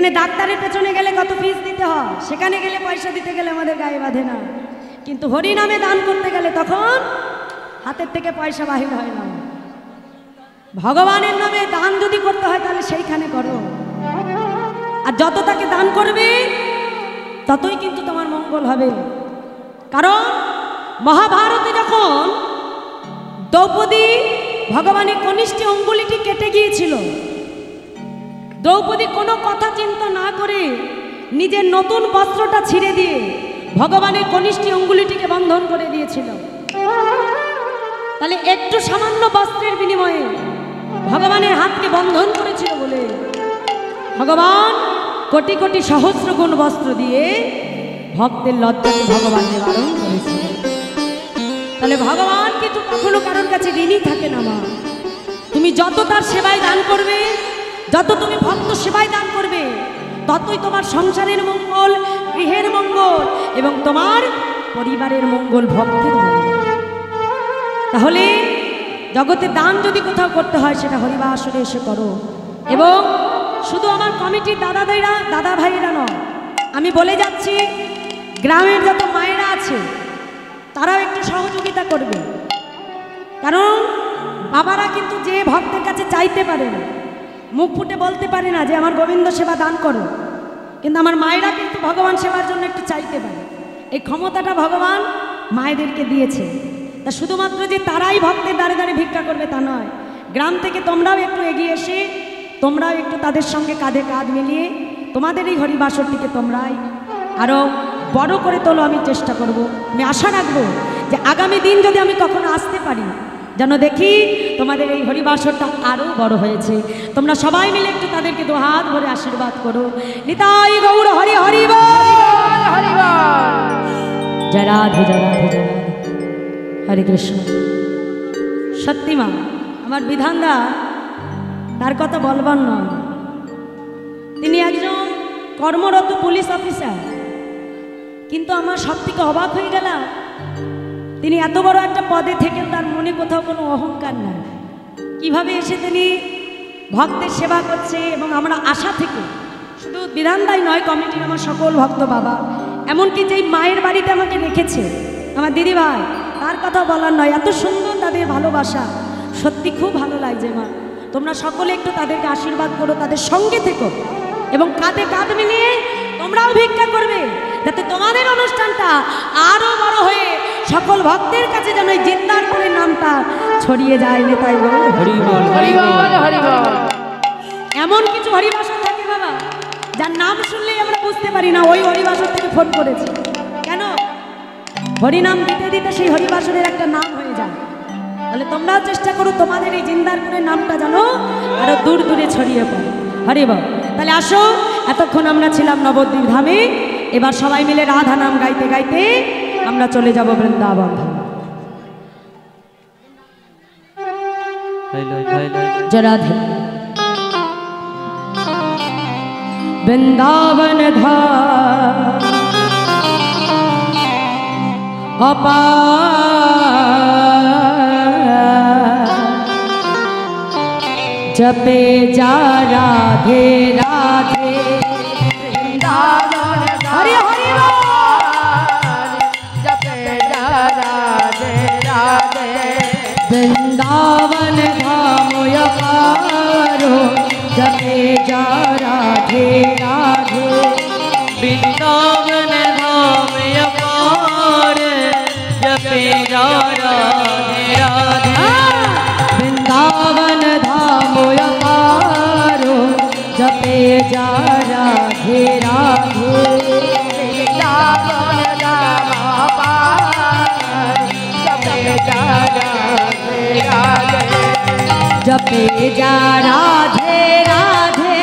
যেখানে ডাক্তারের পেছনে গেলে কত ফিস দিতে হয়, সেখানে গেলে পয়সা দিতে গেলে আমাদের গায়ে বাঁধে না, কিন্তু হরি নামে দান করতে গেলে তখন হাতের থেকে পয়সা বাহির হয় না। ভগবানের নামে দান যদি করতে হয় তাহলে সেইখানে করো, আর যত তাকে দান করবে ততই কিন্তু তোমার মঙ্গল হবে। কারণ মহাভারতে যখন দ্রৌপদী ভগবানের কনিষ্ঠ অঙ্গুলিটি কেটে গিয়েছিল, দ্রৌপদী কোনো কথা চিন্তা না করে নিজের নতুন বস্ত্রটা ছিঁড়ে দিয়ে ভগবানের কনিষ্ঠ অঙ্গুলিটিকে বন্ধন করে দিয়েছিল। তাহলে একটু সামান্য বস্ত্রের বিনিময়ে ভগবানের হাতকে বন্ধন করেছিল বলে ভগবান কোটি কোটি সহস্র গুণ বস্ত্র দিয়ে ভক্তের লজ্জাকে ভগবান নিবারণ করেছিল। তাহলে ভগবান কিন্তু কখনো কারোর কাছে ঋণী থাকে না মা। তুমি যত তার সেবায় দান করবে, যত তুমি ভক্ত সেবায় দান করবে, ততই তোমার সংসারের মঙ্গল, গৃহের মঙ্গল এবং তোমার পরিবারের মঙ্গল, ভক্তের মঙ্গল। তাহলে জগতে দান যদি কোথাও করতে হয় সেটা হরিবাসরে এসে করো। এবং শুধু আমার কমিটির দাদা ভাইয়েরা নয়, আমি বলে যাচ্ছি গ্রামের যত মায়েরা আছে তারাও একটু সহযোগিতা করবে। কারণ বাবারা কিন্তু যে ভক্তের কাছে চাইতে পারে না, মুখ ফুটে বলতে পারে না যে আমার গোবিন্দ সেবা দান করো, কিন্তু আমার মায়েরা কিন্তু ভগবান সেবার জন্য একটু চাইতে পারে। এই ক্ষমতাটা ভগবান মায়েদেরকে দিয়েছে। তা শুধুমাত্র যে তারাই ভক্তের দ্বারে দ্বারে ভিক্ষা করবে তা নয়, গ্রাম থেকে তোমরাও একটু এগিয়ে এসে তোমরাও একটু তাদের সঙ্গে কাঁধে কাঁধ মিলিয়ে তোমাদের এই হরিবাসরটিকে তোমরাই আরও বড় করে তোলো। আমি চেষ্টা করব, আমি আশা রাখবো যে আগামী দিন যদি আমি কখনো আসতে পারি যেন দেখি তোমাদের এই হরিবাসরটা আরও বড় হয়েছে। তোমরা সবাই মিলে একটু তাদেরকে দু হাত ভরে আশীর্বাদ করো। নিতাই গৌর হরি হরি বল, জয় রাধে জয় রাধে জয় রাধে, হরে কৃষ্ণ। সত্যি মা, আমার বিধানদা তার কথা বলবার নয়, তিনি একজন কর্মরত পুলিশ অফিসার, কিন্তু আমার সব থেকে অবাক হয়ে গেলাম তিনি এত বড় একটা পদে থেকে তার মনে কোথাও কোনো অহংকার নাই। কিভাবে এসে তিনি ভক্তের সেবা করছে, এবং আমরা আশা থেকে শুধু বিধানদাই নয়, কমিটির আমার সকল ভক্ত বাবা, এমনকি যেই মায়ের বাড়িতে আমাকে রেখেছে আমার দিদি ভাই, তার কথা বলার নয়, এত সুন্দর তাদের ভালোবাসা, সত্যি খুব ভালো লাগছে মা। তোমরা সকলে একটু তাদেরকে আশীর্বাদ করো, তাদের সঙ্গে থেকো এবং কাঁধে কাঁধ মিলিয়ে তোমরাও ভিক্ষা করবে, যাতে তোমাদের অনুষ্ঠানটা আরো বড় হয়ে সকল ভক্তের কাছে যেন এই জিন্দারপুরের নামটা ছড়িয়ে যায়। নেতাই বল হরি বল হরি বল হরি বল। এমন কিছু হরিবাসর থাকে বাবা যার নাম শুনলেই আমরা বুঝতে পারি না ওই হরিবাসর থেকে ফোন করেছি। কেন? হরিনাম দিতে দিতে সেই হরিবাসরের একটা নাম হয়ে যায়। তাহলে তোমরাও চেষ্টা করো তোমাদের এই জিন্দারপুরের নামটা যেন আরো দূর দূরে ছড়িয়ে পড়ে। হরি বল। তাহলে আসো, এতক্ষণ আমরা ছিলাম নবদ্বীপ ধামে, এবার সবাই মিলে রাধা নাম গাইতে গাইতে আমরা চলে যাব বৃন্দাবন ধাম। जय राधे। वृंदावन धाम अपार, जपे जा राधे राधे वृंदावन हरि हरि जपे जा राधे राधे वृंदावन धाम अपारो, जपे जा राधे राधे वृंदावन धाम अपार, जपे जा राधे राधे वृंदावन धाम अपारो, जपे जा राधे राधे वृंदावन धाम अपार, जपे जा राधे राधे जपे जा राधे राधे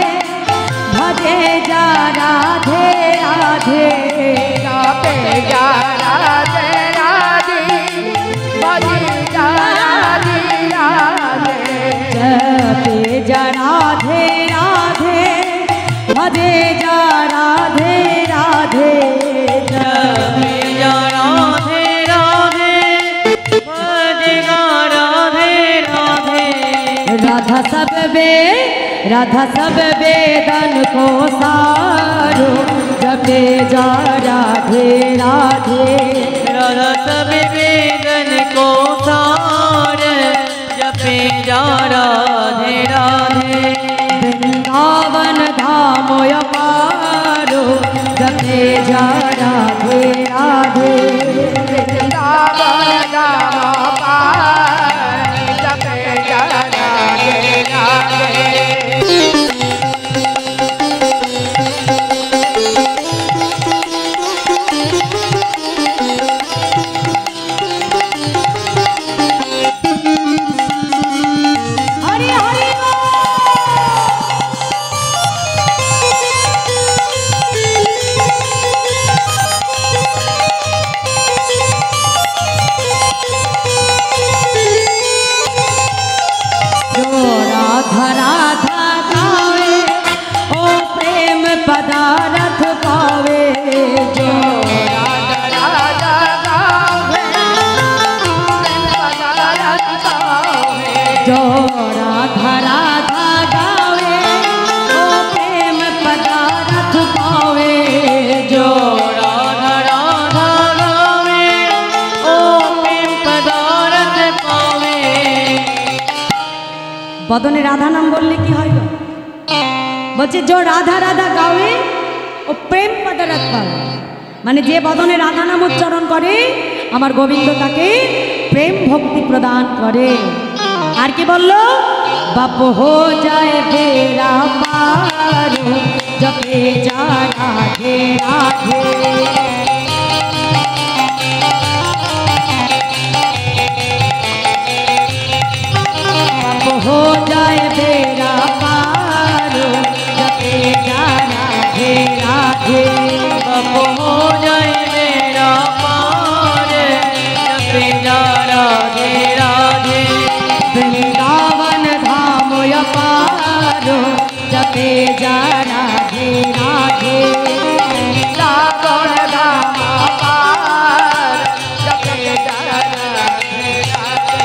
भजे जा राधे राधे जपे जा राधे राधे भजे जा राधे राधे जपे जा राधे राधे भजे जा राधे राधे जपे जा राधे राधे भजे जा राधे राधे राधा राधा सब वेदन को सारो जपे जा राधे राधे। राधा सब वेदन को सार जपे जा राधे राधे। वृंदावन धाम अपारो जपे जा राधे राधे। वृंदावन धाम अपार जपे जा राधे राधे। पदारथ पावे जो राधा राधा गावे पदारथ पावे। जो राधा राधा गावे ओ प्रेम पदारथ पावे। जो राधा राधा गावे ओ प्रेम पदारथ पावे। बदने राधा नाम बोलले की হয় গো? বলছে जो राधा राधा गावे ও প্রেম পদারথ পাবে। মানে যে বদনে রাধা নাম উচ্চারণ করে আমার গোবিন্দ তাকে প্রেম ভক্তি প্রদান করে। আর কি বললো? বাপ হো যায় বেরা পার জপে যা রাধে রাধে। बाप हो जाए बेरा पार जपे जा राधे राधे। बाप हो जाए मेरा पार जपे जा राधे राधे। वृंदावन धाम अपारो जपे जा राधे राधे। वृंदावन धाम अपार जपे जा राधे राधे।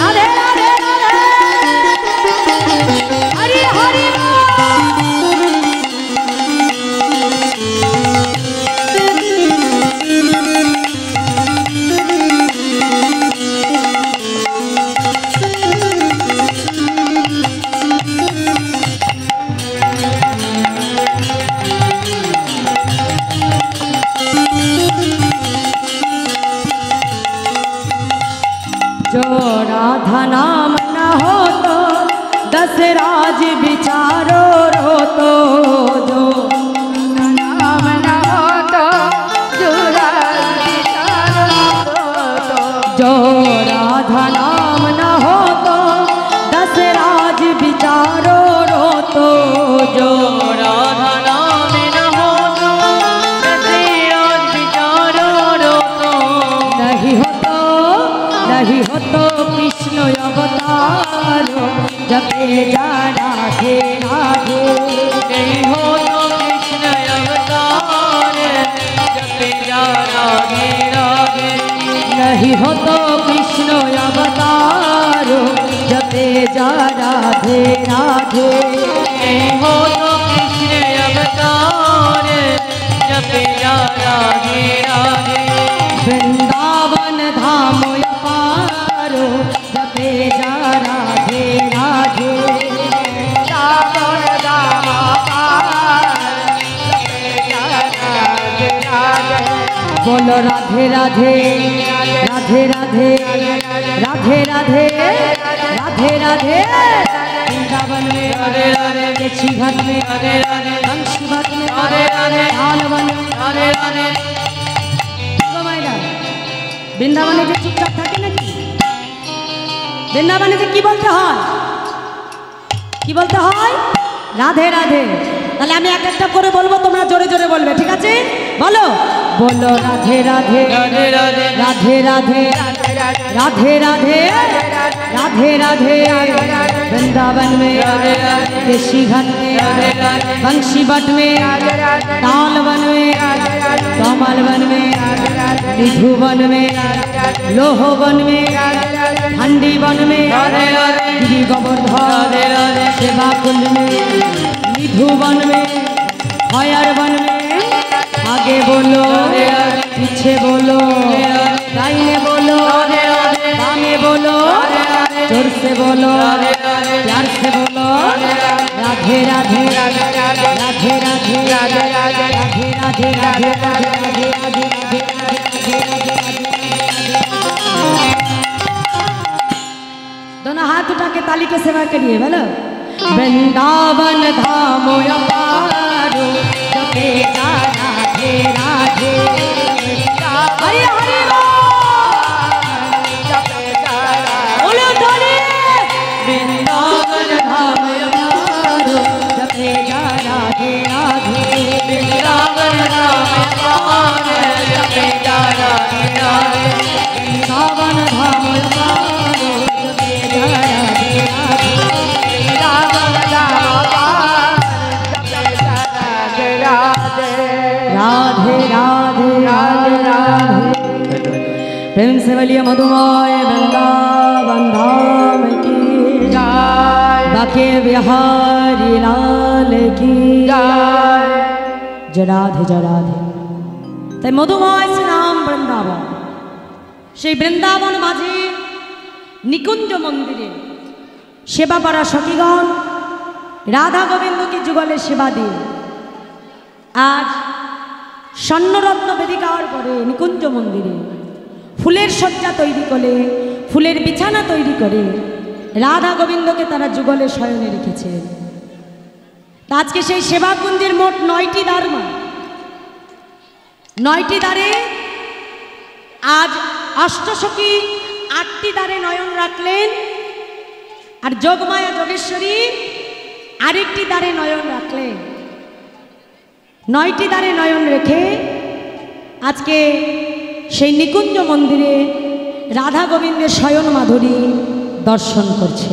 राधे राधे राधे हरि हरि जो राधा नाम न हो तो दस राज विचारो रो तो। जो नाम न हो तो जुराल विचारो तो। जो राधा नाम न हो तो दस राज विचारो रो तो। जो राधा नाम न हो तो दस राज विचारो रो तो। नहीं हो तो कृष्ण अवतारो जपे जा राधे राधे। नहीं हो तो कृष्ण अवतार जपे जा राधे राधे। नहीं हो तो कृष्ण अवतारो जपे जा राधे राधे। नहीं हो तो कृष्ण अवतार जपे जा राधे राधे। वृंदावन धाम अपारो जपे जा राधे राधे। वृंदावन धाम अपार जपे जा राधे राधे। बोलो राधे राधे राधे राधे राधे राधे राधे राधे। वृंदावन में राधे राधे केशी घाट में राधे राधे कंसी घाट में राधे राधे लालवन राधे राधे। বৃন্দাবনে যে চুপচাপ থাকে নাকি? বৃন্দাবনে যে কি বলতে হয়? কি বলতে হয়? রাধে রাধে। তাহলে আমি এক একটা করে বলবো, তোমরা জোরে জোরে বলবে, ঠিক আছে? বলো বলো রাধে রাধে राधे राधे রাধে রাধে राधे राधे রাধে রাধে राधे राधे राधे राधे वृंदावन में, केशी घाट में, बंशी बट में, ताल वन में, कमल वन में, निधु वन में, लोह वन में, हंडी वन में, गिरी गोवर्धन सेवा कुंज में, निधु वन में, हयर वन में। आगे बोलो पीछे बोलो, दाहिने बोलो बामे बोलो, जोर से बोलो प्यार से बोलो, राधे राधे राधे राधे राधे राधे राधे राधे राधे राधे राधे। दोनों हाथ उठा के ताली के सेवा करिए बोलो। वृंदावन धाम अपारो जपे जा राधे राधे, हरे हरे बोलो धोले। वृंदावन धाम अपारो जपे जा राधे राधे, वृंदावन धाम अपारो जपे जा राधे राधे, वृंदावन धाम अपारो जपे जा राधे राधे, राधे राधे राधे राधे। प्रेम से बोलिए मधुमय वृंदावन धाम की जय, बाके बिहारी लाल की जय। जय राधे जय राधे। তাই মধুময় শ্রীরাম বৃন্দাবন, সেই বৃন্দাবন মাঝে নিকুঞ্জ মন্দিরে সেবা করা সখীগণ রাধা গোবিন্দকে যুগলে সেবা দিয়ে আজ স্বর্ণরত্ন বেদিকার পরে নিকুঞ্জ মন্দিরে ফুলের শয্যা তৈরি করে, ফুলের বিছানা তৈরি করে রাধা গোবিন্দকে তারা যুগলে শয়নে রেখেছে। আজকে সেই সেবাকুঞ্জের মোট 9টি দ্বার, 9টি দ্বারে আজ অষ্টসখী 8টি দ্বারে নয়ন রাখলেন, আর যোগমায়া যোগেশ্বরী আরেকটি দ্বারে নয়ন রাখলেন। 9টি দ্বারে নয়ন রেখে আজকে সেই নিকুঞ্জ মন্দিরে রাধা গোবিন্দের শয়ন মাধুরী দর্শন করছে।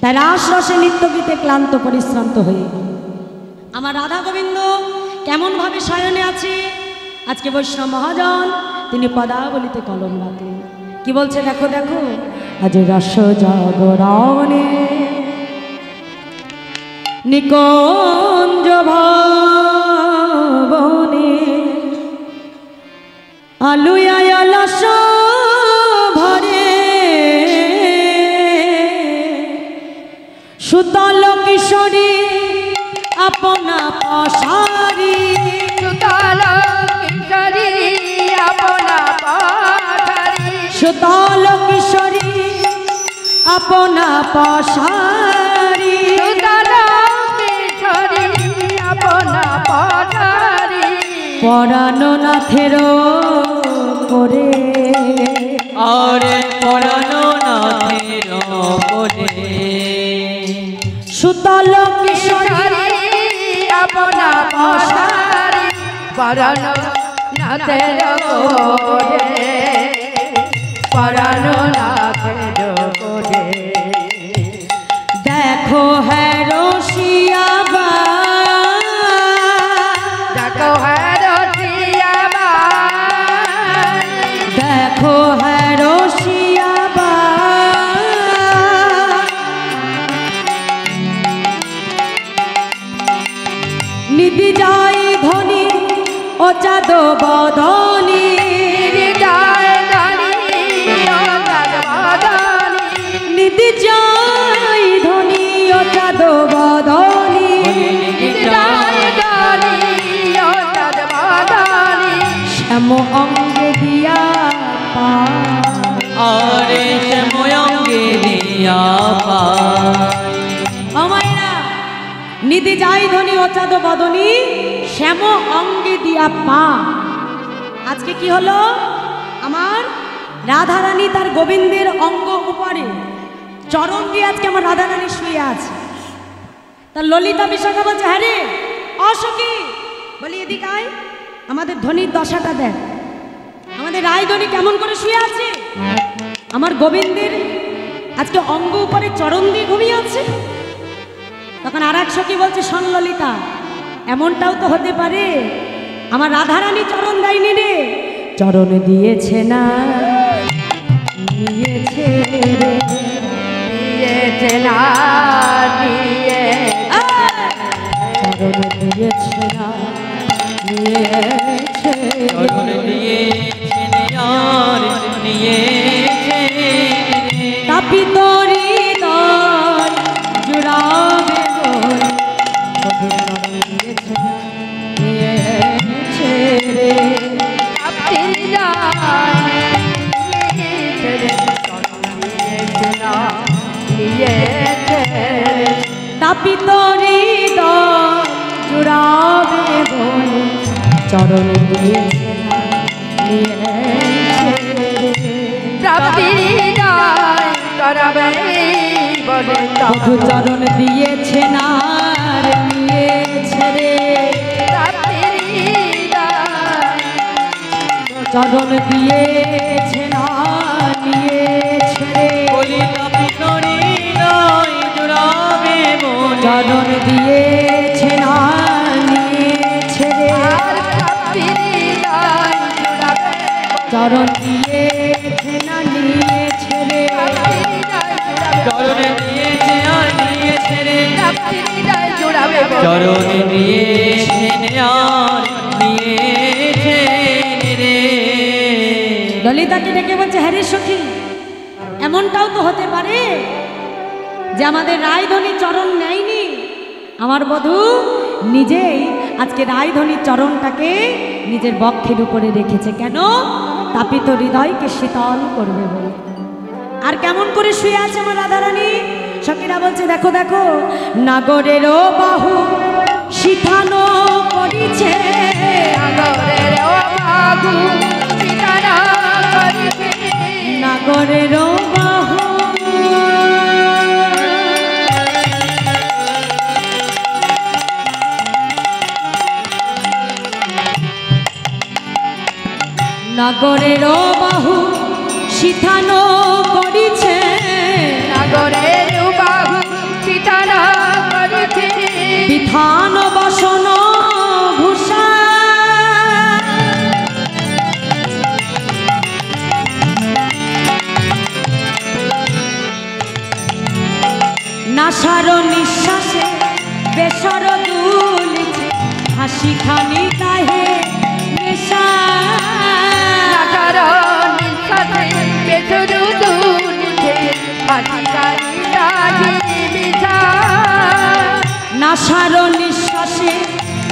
তাই রাস রসে নিত্যগীতে ক্লান্ত পরিশ্রান্ত হয়ে আমার রাধা গোবিন্দ কেমনভাবে শয়নে আছে আজকে বৈষ্ণব মহাজন তিনি পদাবলিতে কলম রাখলেন। কি বলছে দেখো দেখো, আজ রস জাগরণে নিকুঞ্জ ভবনে আলুয়া লস ভরে সুতল কিশোরী আপনা পশারি, সুতল কিশোরী আপনা পশারি, সুতল কিশোরী আপনা পশারি, সুতল কিশোরী আপনা পশারি, পরানো নাথের করে আরে পরানো নাথের করে, সুতল কিশোরী আপনা পশারি, পরানো নাথের করে, পরানো নাথের করে। দেখো হ্যাঁ রসিয়া বা, দেখো হ্যাঁ রসিয়া বা, দেখো হ্যাঁ রসিয়া বা, নিধি যাই ধনী ও চাঁদ বদনী, হৃদয় ধনী ও চাঁদ বদনী, নিধি যাই ধনী ও চাঁদ বদনী, হৃদয় ধনী ও চাঁদ বদনী, শ্যাম অঙ্গে দিয়া পা, আরে শ্যাময়ঙ্গে দিয়া পায়। আমায়রা নিধি যাই ধনী ও চাঁদ বদনী শ্যাম অঙ্গে দিয়া পা। আজকে কি হলো, আমার রাধারানী তার গোবিন্দের অঙ্গ উপরে চরণ দিয়ে আজকে আমার রাধারানী শুয়ে আছে। তার ললিতা বিশাখা বলছে, হ্যাঁ রে অসখী, বলি এদিকে আয়, আমাদের ধনীর দশাটা দেখ, আমাদের রায়ধনী কেমন করে শুয়ে আছে। আমার গোবিন্দের আজকে অঙ্গ উপরে চরণ দিয়ে ঘুমিয়ে আছে। তখন আর এক সখী বলছে, শোন ললিতা, এমনটাও তো হতে পারে আমার রাধারানী চরণ দেয়নি রে, চরণ দিয়েছে না নিয়েছে রে, দিয়েছে না দিয়ে চরণ দিয়েছে না নিয়েছে চরণ দিয়েছেন আর নিয়েছে তাপিত হৃদয় জুড়াবে বল, প্রভু চরণ দিয়েছে না নিয়েছে রে। তাপিত হৃদয় জুড়াবে বল, চরণ দিয়েছে না নিয়েছে রে। বধু চরণ দিয়েছে না রে নিয়েছে রে, চরণ দিয়েছে না নিয়েছে রে, বলি তাপিত হৃদয় জুড়াবে মন, চরণ দিয়েছে না নিয়েছে রে, চরণ দিয়েছে না নিয়েছে রে, চরণ দিয়েছে আর নিয়েছে রে, চরণ দিয়েছেন আর নিয়েছেন রে। ললিতাকে ডেকে বলছে, হ্যাঁ রে সখী, এমনটাও তো হতে পারে যে আমাদের রায়ধনী চরণ নেয়নি, আমার বধূ নিজেই আজকে রায়ধনীর চরণটাকে নিজের বক্ষের উপরে রেখেছে। কেন? তাপিত হৃদয়কে শীতল করবে বলে। আর কেমন করে শুয়ে আছে আমার রাধারানী? সখীরা বলছে, দেখো দেখো, নাগরেরও বাহু শিখানো করিছে, নাগরেরও বাহু নাগরেরও বাহু শিখানো করিছে, বিধান বসন ভূষা, নাসার নিঃশ্বাসে বেসর দুলিছে, হাসি খানি তাহে নেশা, নাসার নিঃশ্বাসে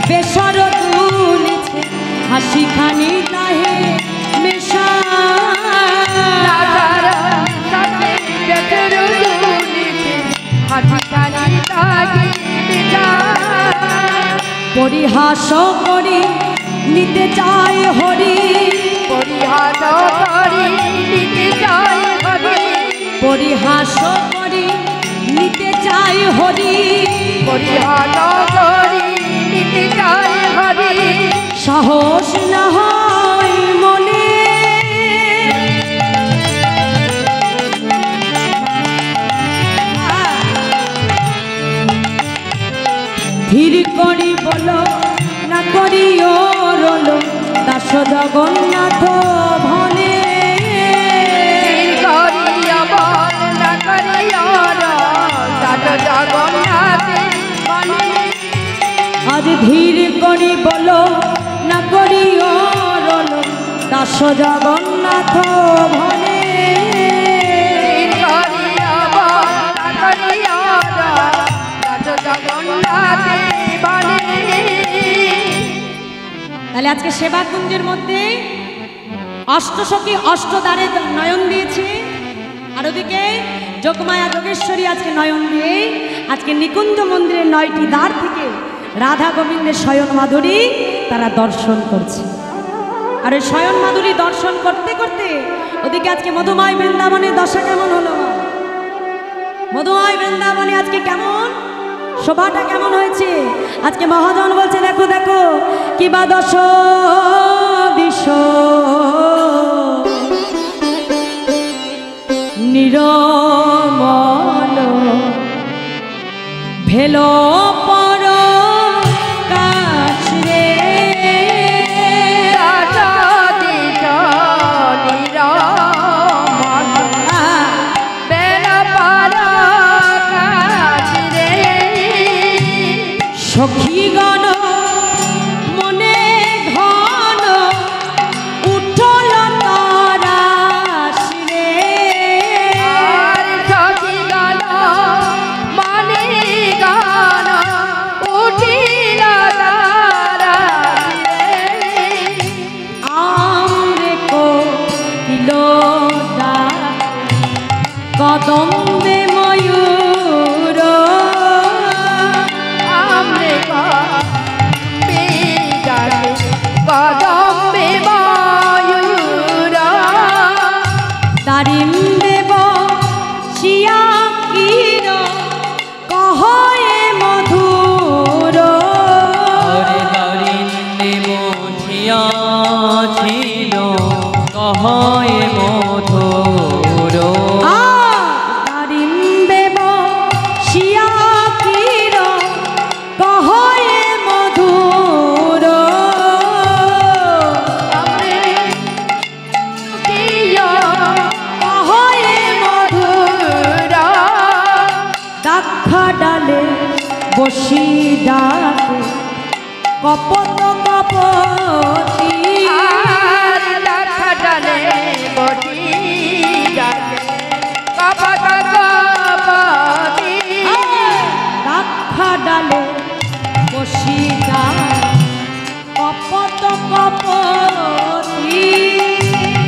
বেসর দুলিছে, হাসি খানি তাহে নেশা, পরিহাস করি নিতে চায় হরি, পরিহাস করি নিতে চায় হরি, সাহস না হয় মনে, ধীর করি বলো না করি রল, দাস জগন্নাথ ভনে, আজ ধীর করি বলো না করি রল, দাস জগন্নাথ ভনে, তাহলে আজকে সেবা কুঞ্জের মধ্যে অষ্টসখী অষ্টদ্বারে নয়ন দিয়েছে, আর ওদিকে যোগমায়া যোগেশ্বরী আজকে নয়ন দিয়ে আজকে নিকুঞ্জ মন্দিরের 9টি দ্বার থেকে রাধা গোবিন্দের শয়ন মাধুরী তারা দর্শন করছে। আর ওই শয়ন মাধুরী দর্শন করতে করতে ওদিকে আজকে মধুময় বৃন্দাবনের দশা কেমন হলো? মধুময় বৃন্দাবনে আজকে কেমন শোভাটা কেমন হয়েছে? আজকে মহাজন বলছে, দেখো দেখো কিবা দশ দিশ নিরম কদম্বে ময়ূর আমরে কদম্বে ডাকে কদম্বে ময়ূর দারিম্বে বসিয়া কির কহয়ে মধুর হরে দারিন্দ্রে বসিয়া ছিল কহয়ে মধুর দারিম্বে বসিয়া কির কহয়ে মধুর আমরে কিয়া কহয়ে মধুর দাক্ষা ডালে বসি ডাকে কপত কপতি আর লাখা ডালে বটি ডাকে কপত কপতি দাক্ষা ডালে বসি ডাকে কপত কপতি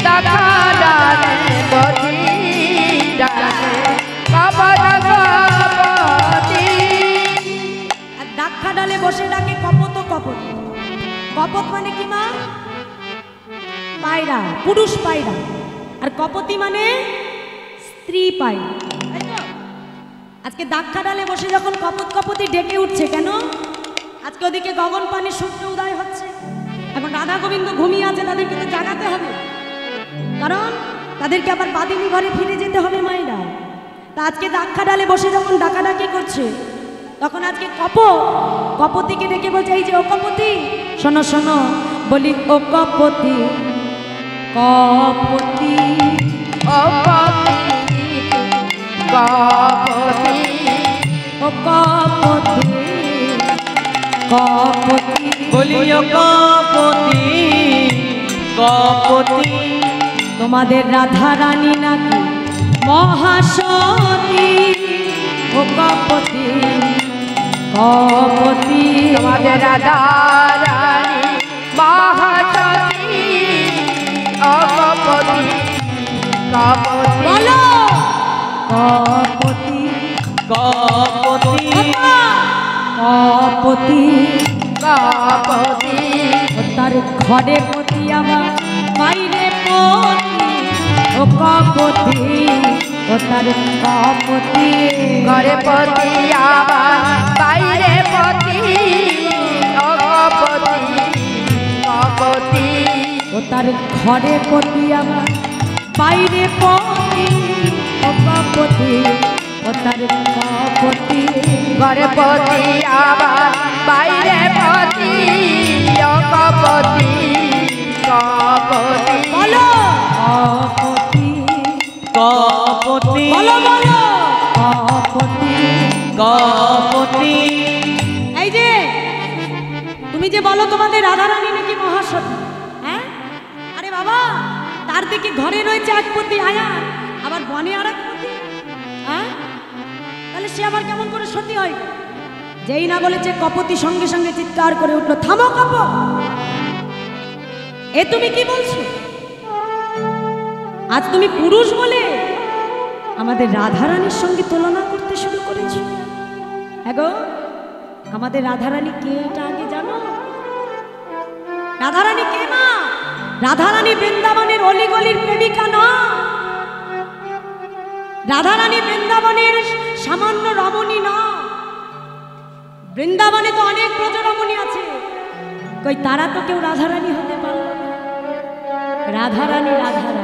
লাখা ডালে বটি ডাকে কপত কপতি আর দাক্ষা ডালে বসে ডাকে কপত কপত কপত মানে কি মা পায়রা পুরুষ পায়রা আর কপতি মানে স্ত্রী পায়রা তাই তো? আজকে দাক্ষা ডালে বসে যখন কপত কপতি ডেকে উঠছে কেন আজকে ওদিকে গগন পানি সূর্য উদয় হচ্ছে এখন রাধা গোবিন্দ ঘুমিয়ে আছে তাদেরকে তো জাগাতে হবে কারণ তাদেরকে আবার বাদিনী ঘরে ফিরে যেতে হবে মায়েরা তা আজকে দাক্ষা ডালে বসে যখন ডাকাডাকি করছে তখন আজকে কপতিকে ডেকে বলছে এই যে ও কপতি শোনো শোনো বলি ও কপতি কপতি ও কপতি কপতি ও কপতি কপতি বলিও কপতি কপতি তোমাদের রাধা রানী নাকি মহাসতী ও কপতি কপতি তোমাদের রাধা রানী মহাসতী ও কপতি কপতি বলো কপতি কপতি কপতি কপতি ও তার ঘরে পতি আমার বাইরে পতি ও কপতি ও তার কপতি ঘরে পতি আবার বাইরে পতি ও কপতি কপতি ও তার ঘরে পতি আমার বাইরে পতি ও কপতি ও তার কপতি ঘরে পতি আবার বাইরে পতি ও কপতি কপতি বলো কপতি কপতি বলো বলো কপতি কপতি এই যে তুমি যে বলো তোমাদের রাধারানী নাকি মহাসতী হ্যাঁ আরে বাবা তার দিকে ঘরে রয়েছে এক পতি আয়া আবার বনে আর এক পতি হ্যাঁ তাহলে সে আবার কেমন করে সতী হয় যেই না বলেছে কপতি সঙ্গে সঙ্গে চিৎকার করে উঠলো থামো কপ এ তুমি কি বলছো আজ তুমি পুরুষ বলে আমাদের রাধারানীর সঙ্গে তুলনা করতে শুরু করেছো হ্যাঁ গো আমাদের রাধারানী কে এটা আগে জানো রাধারানী কে মা রাধারানী বৃন্দাবনের অলিগলির প্রেমিকা না রাধারানী বৃন্দাবনের সামান্য রমণী না বৃন্দাবনে তো অনেক ব্রজরমণী আছে কই তারা তো কেউ রাধারানী হতে পারল না রাধারানী রাধারানী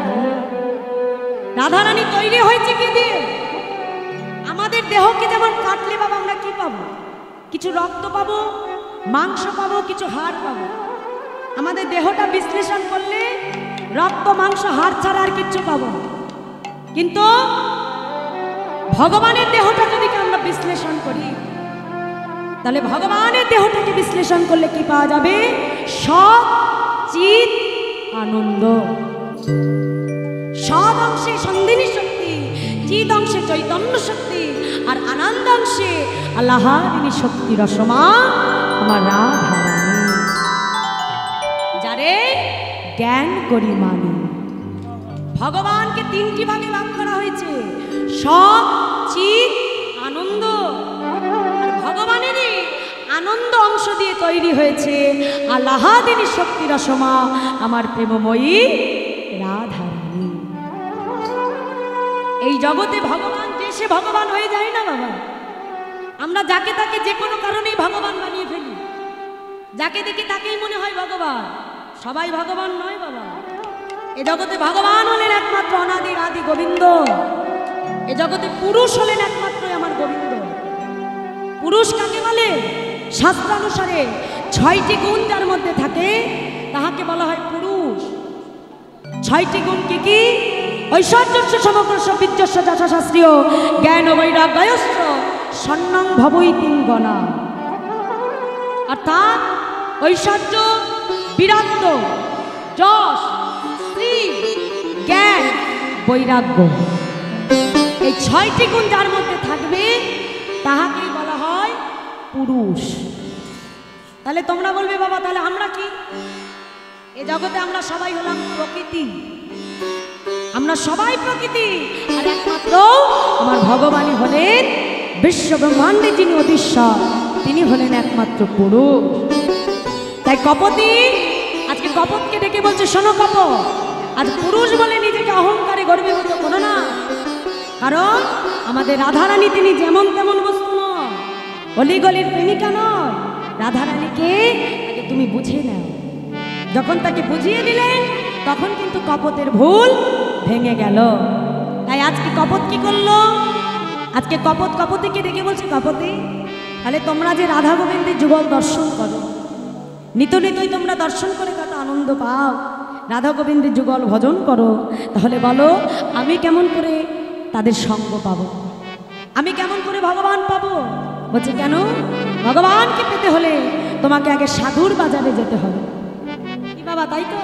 রাধারানী তৈরি হয়েছে কি দিয়ে আমাদের দেহকে যেমন কাটলে বাবা আমরা কি পাবো কিছু রক্ত পাবো মাংস পাবো কিছু হাড় পাবো আমাদের দেহটা বিশ্লেষণ করলে রক্ত মাংস হাড় ছাড়া আর কিচ্ছু পাবো না কিন্তু ভগবানের দেহটা যদি আমরা বিশ্লেষণ করি তাহলে ভগবানের দেহটাকে বিশ্লেষণ করলে কি পাওয়া যাবে সৎ চিত আনন্দ সৎ অংশে সন্ধিনী শক্তি চিত অংশে চৈতন্য শক্তি আর আনন্দাংশে আল্লাহারিনী শক্তি রসমা আমার রাধারানী যারে জ্ঞান করি মানি ভগবানকে তিনটি ভাগে ভাগ করা হয়েছে, সব, চিত, আনন্দ। আর ভগবানেরই আনন্দ অংশ দিয়ে তৈরি হয়েছে আল্লাহাদিনী শক্তি রসমা আমার প্রেমময়ী রাধারানী। এই জগতে ভগবান যে সে ভগবান হয়ে যায় না বাবা। আমরা যাকে তাকে যে কোনো কারণেই ভগবান বানিয়ে ফেলি, যাকে দেখি তাকেই মনে হয় ভগবান। সবাই ভগবান নয় বাবা। এ জগতে ভগবান হলেন একমাত্র অনাদির আদি গোবিন্দ। এ জগতে পুরুষ হলেন একমাত্র আমার গোবিন্দ। পুরুষ কাকে বলে? শাস্ত্রানুসারে 6টি গুণ যার মধ্যে থাকে তাহাকে বলা হয় পুরুষ। 6টি গুণ কি কি? ঐশ্বর্যস্য সমগ্রস্য বীর্যস্য যশাস্ত্রীয় জ্ঞান বৈরাগ্যস্য সন্ন্যং ভবৈতিং গণা। অর্থাৎ ঐশ্বর্য, বীরাগ্য, যশ, স্ত্রী, জ্ঞান, বৈরাগ্য, এই 6টি গুণ যার মধ্যে থাকবে তাহাকেই বলা হয় পুরুষ। তাহলে তোমরা বলবে বাবা তাহলে আমরা কি? এ জগতে আমরা সবাই হলাম প্রকৃতি। আমরা সবাই প্রকৃতি, আর একমাত্র আমার ভগবানই হলেন বিশ্ব ব্রহ্মাণ্ডে যিনি অধীশ্বর, তিনি হলেন একমাত্র পুরুষ। তাই কপতি আজকে কপতকে ডেকে বলছে, শোনো কপত, আজ পুরুষ বলে নিজেকে অহংকারে গর্বিত করো না। কারণ আমাদের রাধারানী তিনি যেমন তেমন বস্তু নয়, অলিগলির প্রেমিকা নয়। রাধারানীকে আগে তুমি বুঝে নাও। যখন তাকে বুঝিয়ে দিলেন তখন কিন্তু কপতের ভুল ভেঙে গেল। তাই আজকে কপত কি করলো? আজকে কপত কপতিকে ডেকে বলছে, কপতি তাহলে তোমরা যে রাধা গোবিন্দের যুগল দর্শন করো, নিত নিতই তোমরা দর্শন করে কত আনন্দ পাও, রাধা গোবিন্দের যুগল ভজন করো, তাহলে বলো আমি কেমন করে তাদের সঙ্গ পাবো? আমি কেমন করে ভগবান পাবো? বলছে কেন? ভগবানকে পেতে হলে তোমাকে আগে সাধুর বাজারে যেতে হবে। কি বাবা তাই তো?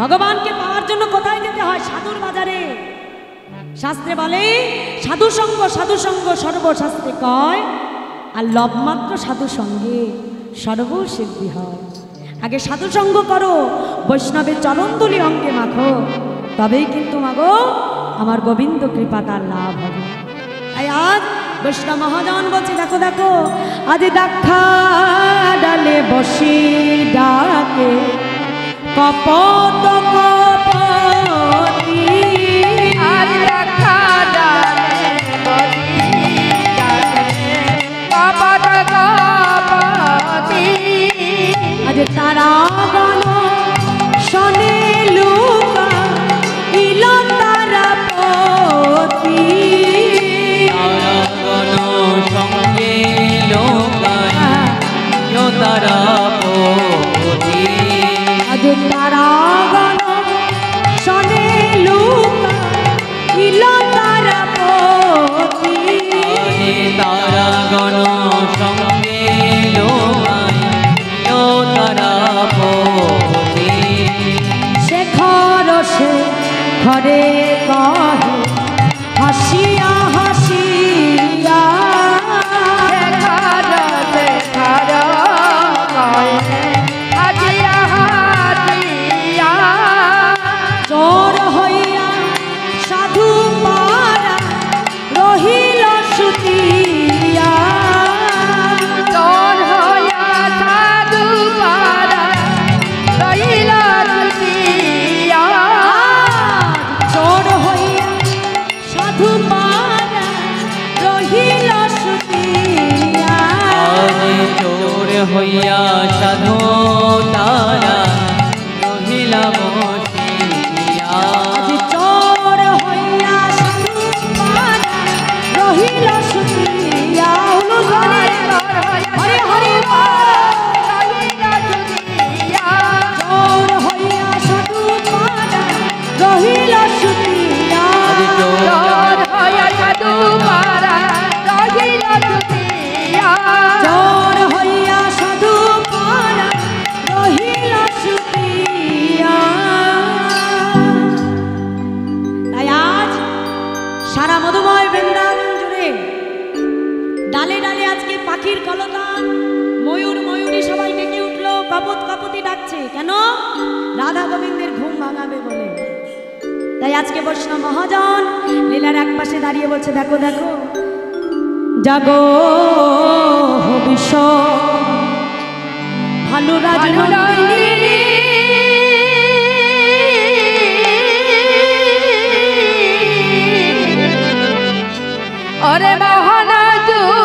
ভগবানকে পাওয়ার জন্য কোথায় যেতে হয়? সাধুর বাজারে। শাস্ত্রে বলে সাধু সঙ্গ সর্বশাস্ত্রে কয়, আর লবমাত্র সাধু সঙ্গে সর্বসিদ্ধি হয়। আগে সাধু সঙ্গ করো, বৈষ্ণবের চরণধুলি অঙ্গে মাখো, তবেই কিন্তু মাগো আমার গোবিন্দ কৃপা তার লাভ হবে। তাই আজ বৈষ্ণব মহাজন বলছে, দেখো দেখো আজ দেখা ডালে বসি ডাকে কপত কপতি, আজ দেখা ডালে বসি ডাকে কপত কপতি, আজ তারা গণ শনে লুকা ইল তারা পতি, তারাগণ সঙ্গে লোকায় তারা পতি, আজ তারা গণ শনে লুকা ইল তারা পতি, তারাগণ সঙ্গে লোকায় তারা পতি, শেখর সে ঘরে কহে হাসিয়া হাসিয়া, শেখর শেখর কহে হাসিয়া হাসিয়া, চোর হইয়া সাধু পারা রহিল সুতিয়া, তোর হইয়া সাধু পারা রহিল দুতিয়া, চোর হইয়া সাধু পারা রহিল সুতিয়া, আজ চোর হইয়া সাধু তারা রহিলা বসিয়া, আজ চোর হইয়া সাধু পারা রহিল সুতিয়া। হরে হরে রহিল দুতিয়া, চোর হইয়া সাধু পারা রহিল সুতিয়া, তোর হইয়া সাধু পারা রহিল দুতিয়া, চোর হইয়া সাধু পারা রহিল সুতিয়া। তাই আজ সারা মধুময় বৃন্দাবন জুড়ে ডালে ডালে আজকে পাখির কলতান, ময়ূর ময়ূরী সবাই ডেকে উঠলো, কপত কপতি ডাকছে। কেন? রাধা গোবিন্দের ঘুম ভাঙাবে বলে। তাই আজকে বৈষ্ণব মহাজন লীলার এক পাশে দাঁড়িয়ে বলছে, দেখো দেখো জাগো বিশ্ব ভালো রাজনন্দিনী, ওরে মোহন যুবরাজি,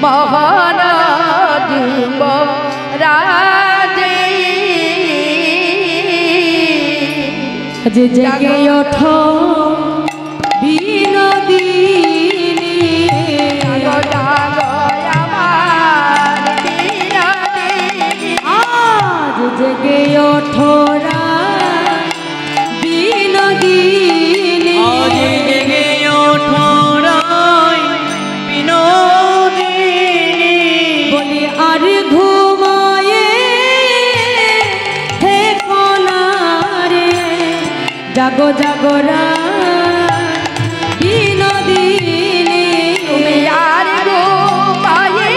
মোহন যুবরাজি, যে জেগে ওঠো বিনোদিনী, জাগো জাগো আমার বিনোদিনী, আজ জেগে ওঠো বিনোদিনী, আজ জেগে ওঠো রায় বিনোদিনী, বলি আর ঘুমায়ে থেকো না রে, জাগো জাগো বিনোদিনী, তুমি আর ঘুমায়ে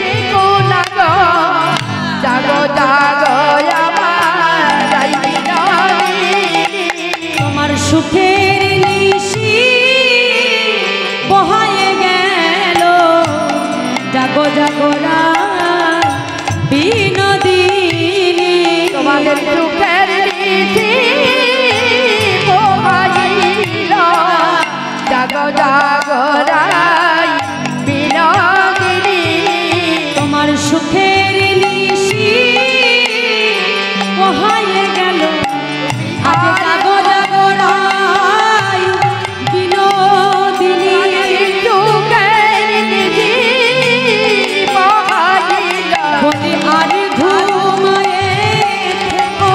থেকো না গো, জাগো জাগো আমার বিনোদিনী, তোমার সুখের নিশি বহায়ে গেল, জাগো জাগো বিনোদিনী, তোমাদের সুখের নিশি বহাইল, জাগো জাগো রাই বিনোদিনী, তোমার সুখের নিশি বহায়ে গেল, আজ জাগো জাগো বিনোদিনী, সুখের নিশি বহাইল, বলি আর ঘুমায়ে থেকো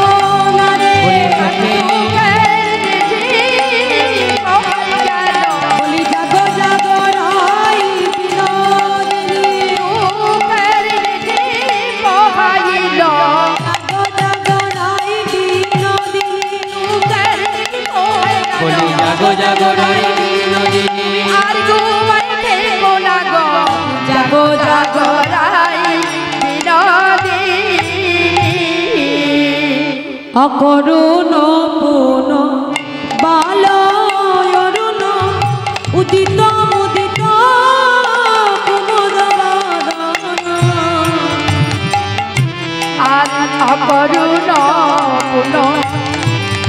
না রে, সুখের নিশি বহাইল, বলি জাগো জাগো বিনোদিনী, সুখের নিশি বহাইল, জাগো জাগো বিনোদিনী, সুখের নিশি বহাইল, বলি জাগো জাগো রায় বিনোদিনী, আর ঘুমায় থেকো না গো, জাগো জাগো রাই বিনোদিনী, অকরুণ পুন বাল অরুণ উদিত মুদিত কুমুদ বদন, আর অকরুণ পুন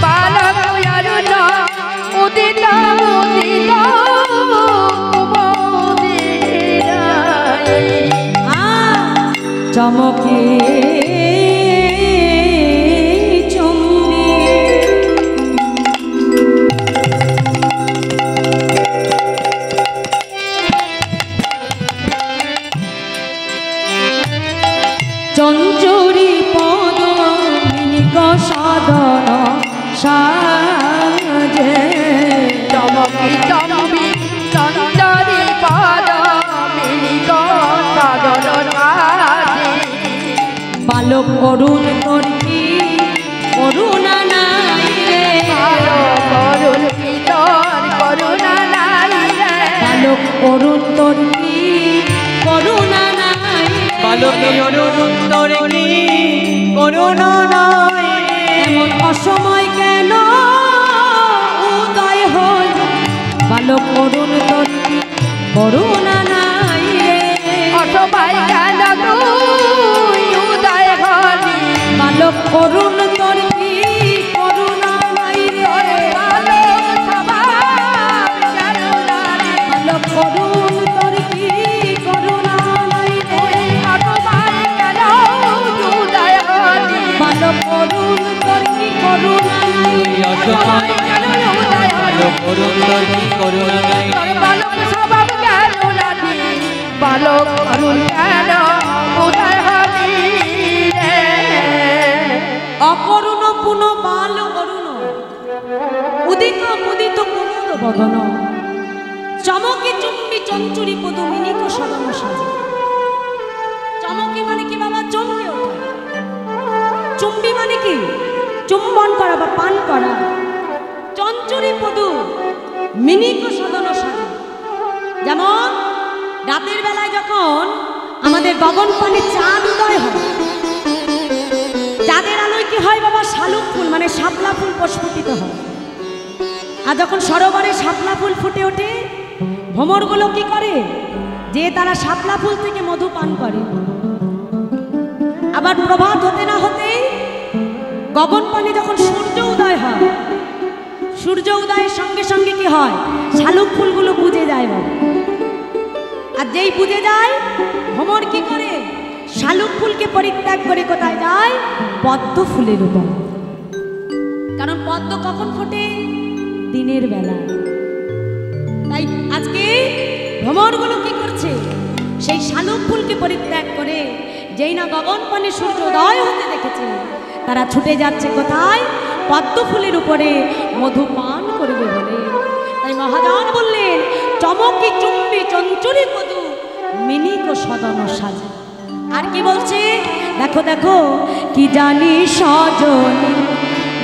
বালক অরুণ উদিত উদিত কুমুদিনী, চমকে চুম্বি, চঞ্চুরি পদ মিনিক সাধন সাজে, চমকি চম্বি চঞ্চরি পদ মিলিত সাধন রাজি, বালক অরুণ তোর কি করুণা নাই রে, করুণ পিতর করুণা নাই রে, বালক অরুণ তোর কি করুণা নাই রে, বালকে অরুণোত্তর কি করুণা নাই রে, এমন অসময় কেন উদয় হল, বালক অরুণ তোর কি করুণা নাই রে, অসবাই কেন তুই উদয় হলি, বালক অরুণ তোর কি করুণা নাই রে, বালক সবার কেন জানি, বালক অরুণ তোর কি করুণা নাই রে, অসবাই কেন উদয় হলি, বালক অরুণ তোর কি করুণা নাই তুই অসহায় কেন বালক অরুণোত্তর কি করুণা নাই রে, বালক স্বভাব কেন জানি, বালক অরুণ কেন উদয় হলি রে, অকরুণ পুন বাল অরুণ উদিত মুদিত কুমুদ বদন, চমকে চুম্বি চঞ্চুরি পদ মিনিক সদন সাজে। চমকি মানে কি বাবা? চমকে ওঠা। চুম্বি মানে কি? চুম্বন করা বা পান করা। চঞ্চুরি পদু মিনিক সদন সাজে। যেমন রাতের বেলায় যখন আমাদের গগন পানে চাঁদ উদয় হয়। চাঁদের আলোয় কি হয় বাবা? শালুক ফুল মানে শাপলা ফুল প্রস্ফুটিত হয়। আর যখন সরোবরে শাপলা ফুল ফুটে ওঠে, ভ্রমরগুলো কি করে? যে তারা শাপলা ফুল থেকে মধু পান করে। আবার প্রভাত হতে না হতেই গগন পানে যখন সূর্য উদয় হয়, সূর্য উদয়ের সঙ্গে সঙ্গে কি হয়? শালুক ফুলগুলো বুঝে যায় বাবা। আর যেই বুঝে যায়, ভ্রমর কি করে? শালুক ফুলকে পরিত্যাগ করে কোথায় যায়? পদ্ম ফুলের উপর। কারণ পদ্ম কখন ফোটে? দিনের বেলা। তাই আজকে ভ্রমরগুলো কি করছে? সেই শালুক ফুলকে পরিত্যাগ করে যেই না গগন পানে সূর্যোদয় হতে দেখেছে, তারা ছুটে যাচ্ছে কোথায়? পদ্ম ফুলের উপরে মধু পান করবে বলে। তাই মহাজন বললেন, চমকি চুম্বি চঞ্চুরি মধু মিনিক সদন সাজে। আর কি বলছে? দেখো দেখো, কি জানি সজনী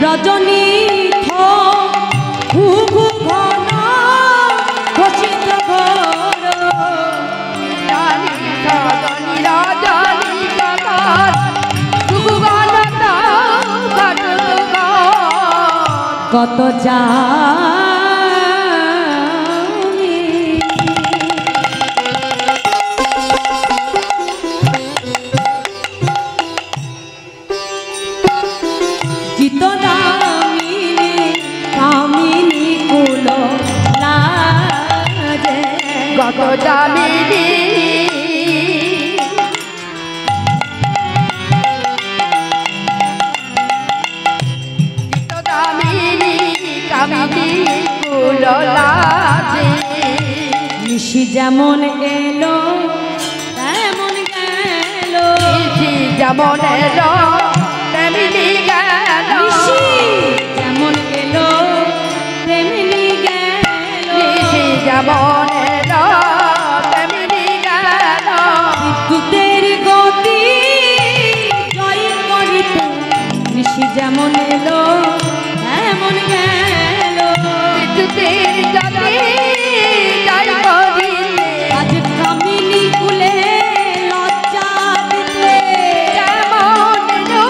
রজনী ঘুঘু ঘন ঘোষিত ঘোর, জানি সজনী রজনী ঘন ঘুঘু ঘন ঘোষিত ঘোর। কত জিত দামিনী কামিনী কুল লাজে, কত দামিনী দামিনী কামিনী কুল লাজে। নিশি যেমন এলো তেমন গেল, নিশি যেমন এলো তেমনি গেল। নিশি যেমন এলো তেমনি গেল, নিশি যেমন এলো তেমনি গেল। বিদ্যুতের গতি জয় করিতে, নিশি যেমন এলো তেমন গেল। বিদ্যুতের গতি জয় করিতে, আজ কামিনী কুলে লজ্জা দিতে, যেমন এলো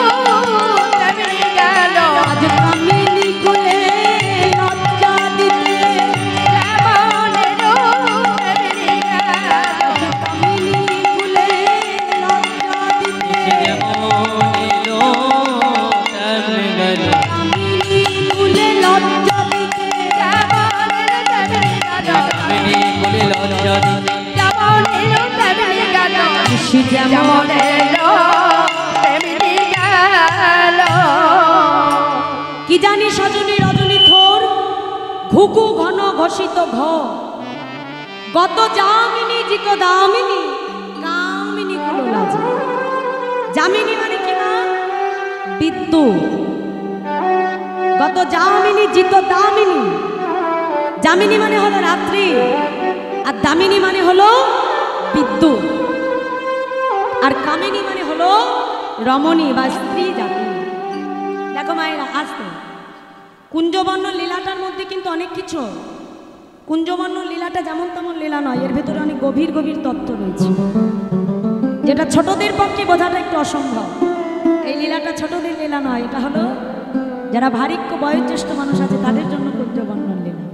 তেমনি গেল। আজ কামিনী কুলে লজ্জা দিতে, যেমন এলো তেমনি গেল। কামিনী কুলে লজ্জা দিতে, যেমন এলো তেমনি গেল। কামিনী কুলে লজ্জা দিতে, যেমন এলো তেমনি গেল। কামিনী কুলে লজ্জা দিতে, যেমন এলো তেমনি গেল। নিশি যেমন যেমন এলো তেমনি গেল। কি জানি সজনী রজনী থোর ঘুঘু ঘন ঘোষিত ঘর, গত যামিনী জিত দামিনী কামিনী কুলো লাজে। যামিনী মানে কি মা? বিদ্যুৎ। গত যামিনী জিত দামিনী, যামিনী মানে হলো রাত্রি, আর দামিনী মানে হলো বিদ্যুৎ, আর কামিনী মানে হলো রমণী বা স্ত্রী জাতি। দেখো মায়েরা, আসতে কুঞ্জবর্ণ লীলাটার মধ্যে কিন্তু অনেক কিছু। কুঞ্জবর্ণ লীলাটা যেমন তেমন লীলা নয়, এর ভেতরে অনেক গভীর গভীর তত্ত্ব রয়েছে, যেটা ছোটদের পক্ষে বোঝাটা একটু অসম্ভব। এই লীলাটা ছোটদের লীলা নয়, এটা হলো যারা ভারিক্য বয়োজ্যেষ্ঠ মানুষ আছে তাদের জন্য কুঞ্জবর্ণ লীলা,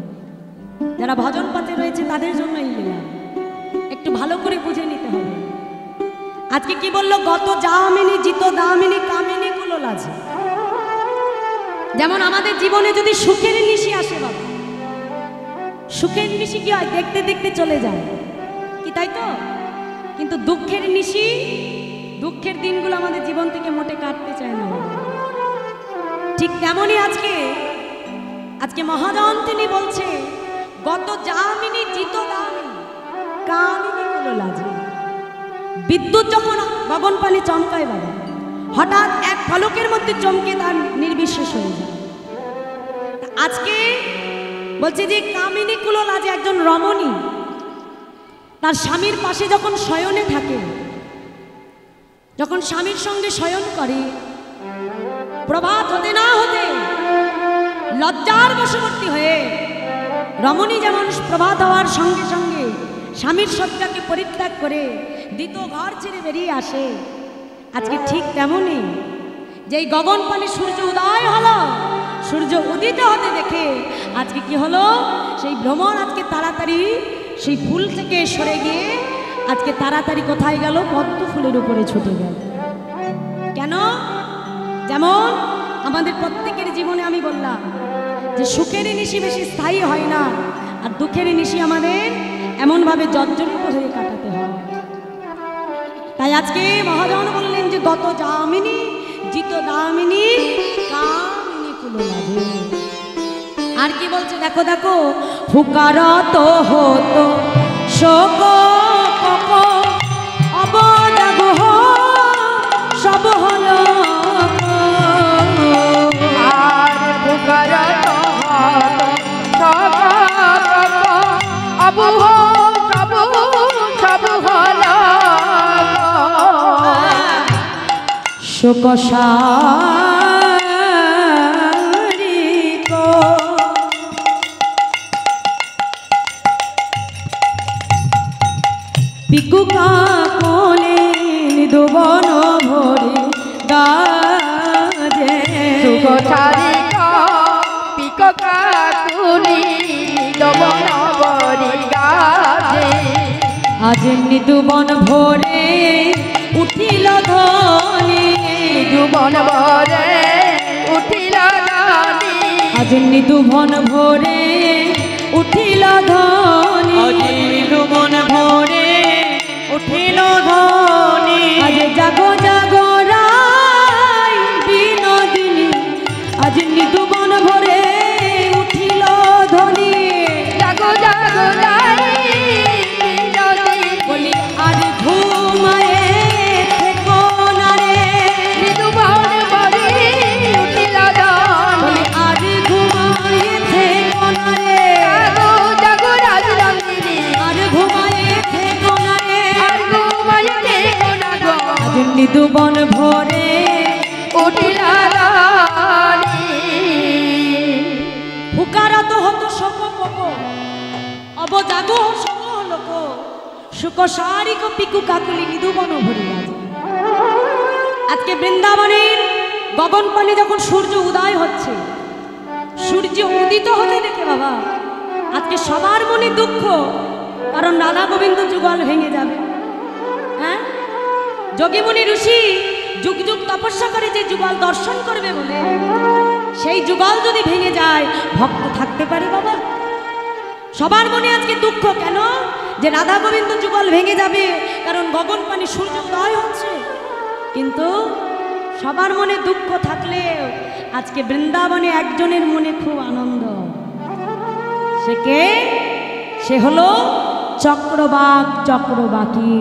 যারা ভজন পাতে রয়েছে তাদের জন্য এই লীলা। একটু ভালো করে বুঝে নিতে হবে। আজকে কি বললো? গত যামিনী জিত দামিনী কামিনী কুলো লাজে। যেমন আমাদের জীবনে যদি সুখের নিশি আসে বাবা, সুখের নিশি কি হয়? দেখতে দেখতে চলে যায়, কি তাই তো? কিন্তু দুঃখের নিশি, দুঃখের দিনগুলো আমাদের জীবন থেকে মোটে কাটতে চায় না বাবা। ঠিক তেমনই আজকে মহাজন তিনি বলছে, গত যামিনী জিত দামিনী কামিনী কুলো লাজে। বিদ্যুৎ যখন গগন পানে চমকায় বাবা, হঠাৎ এক ফলকের মধ্যে চমকে তার নির্বিশেষ হয়ে যায়। আজকে বলছে যে কামিনী কুলো লাজে একজন রমণী তার স্বামীর পাশে যখন শয়নে থাকে, যখন স্বামীর সঙ্গে শয়ন করে, প্রভাত হতে না হতে লজ্জার বশবর্তী হয়ে রমণী যেমন প্রভাত হওয়ার সঙ্গে সঙ্গে স্বামীর শয্যাকে পরিত্যাগ করে দ্বিতীয় ঘর ছেড়ে বেরিয়ে আসে, আজকে ঠিক তেমনই যেই গগন পানে সূর্য উদয় হলো, সূর্য উদিত হতে দেখে আজকে কি হলো, সেই ভ্রমণ আজকে তাড়াতাড়ি সেই ফুল থেকে সরে গিয়ে আজকে তাড়াতাড়ি কোথায় গেল, পদ্ম ফুলের উপরে ছুটে গেল। কেন? যেমন আমাদের প্রত্যেকের জীবনে আমি বললাম যে সুখের নিশি বেশি স্থায়ী হয় না, আর দুঃখের নিশি আমাদের এমনভাবে জর্জরিত হয়ে কাটাতে হয়। তাই আজকে মহাজন বললেন যে গত যামিনী জিত দামিনী কামিনী কুললাভে। আর কি বলছে দেখো দেখো, ফুকারত হতো শোক কক অবজাগ সব হলো, আর পুকারত অবুহ সব সব হল শোক সারিক পিকুকা কোলে নিদুবন ভরে গাজে, সুগোচারিক পিক কাকুলি দবন বরি গাজে। আজ নিদুবন ভরে উঠিল ধ্বনি, যুবন বরে উঠিল রানী, আজ নিদুবন ভরে উঠিল ধ্বনি, অজিলু মন ভরে উঠিল ধ্বনি, আজ জাগো জাগো রাই বিনোদিনী, আজ নিদুবন ভরে উঠিল ধ্বনি। জাগো জাগো লাই বিনোদিনী, বলি আজ ঘুমায়ে থেকো না রে, যুবন বরে উঠিল রানী, বলি আজ ঘুমায়ে থেকো না রে, জাগো জাগো রাজরঙ্গিনী, আজ ঘুমায়ে থেকো না রে, আর ঘুমাইতে কোনা গো আজ নিদুবন ভরে উঠিল রানী। ফুকারত হতো শোক পোক অবজাগো সব লোক, শুক সারিক পিকু কাকুলি নিদুবন ভরে আজ। আজকে বৃন্দাবনের গগন পানে যখন সূর্য উদয় হচ্ছে, সূর্য উদিত হতে দেখে বাবা আজকে সবার মনে দুঃখ, কারণ রাধা গোবিন্দ যুগল ভেঙে যাবে। হ্যাঁ, যোগীমুনি ঋষি যুগ যুগ তপস্যা করে যে যুগল দর্শন করবে বলে, সেই যুগল যদি ভেঙে যায় ভক্ত থাকতে পারে বাবা? সবার মনে আজকে দুঃখ কেন, যে রাধা গোবিন্দ যুগল ভেঙে যাবে, কারণ গগন পানে সূর্য উদয় হচ্ছে। কিন্তু সবার মনে দুঃখ থাকলেও আজকে বৃন্দাবনে একজনের মনে খুব আনন্দ। সে কে? সে হলো চক্রবাক চক্রবাকী।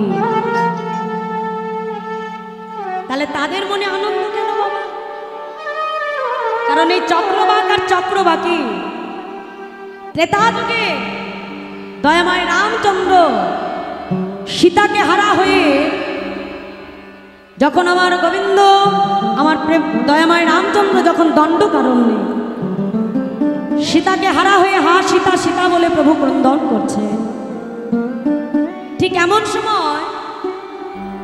তাহলে তাদের মনে আনন্দ কেন বাবা? কারণ এই চক্রবাক আর চক্রবাকী ত্রেতা যুগে দয়াময় রামচন্দ্র সীতাকে হারা হয়ে যখন আমার গোবিন্দ আমার দয়াময় রামচন্দ্র যখন দণ্ডকারণ্যে সীতাকে হারা হয়ে হা সীতা সীতা বলে প্রভু ক্রন্দন করছে, ঠিক এমন সময়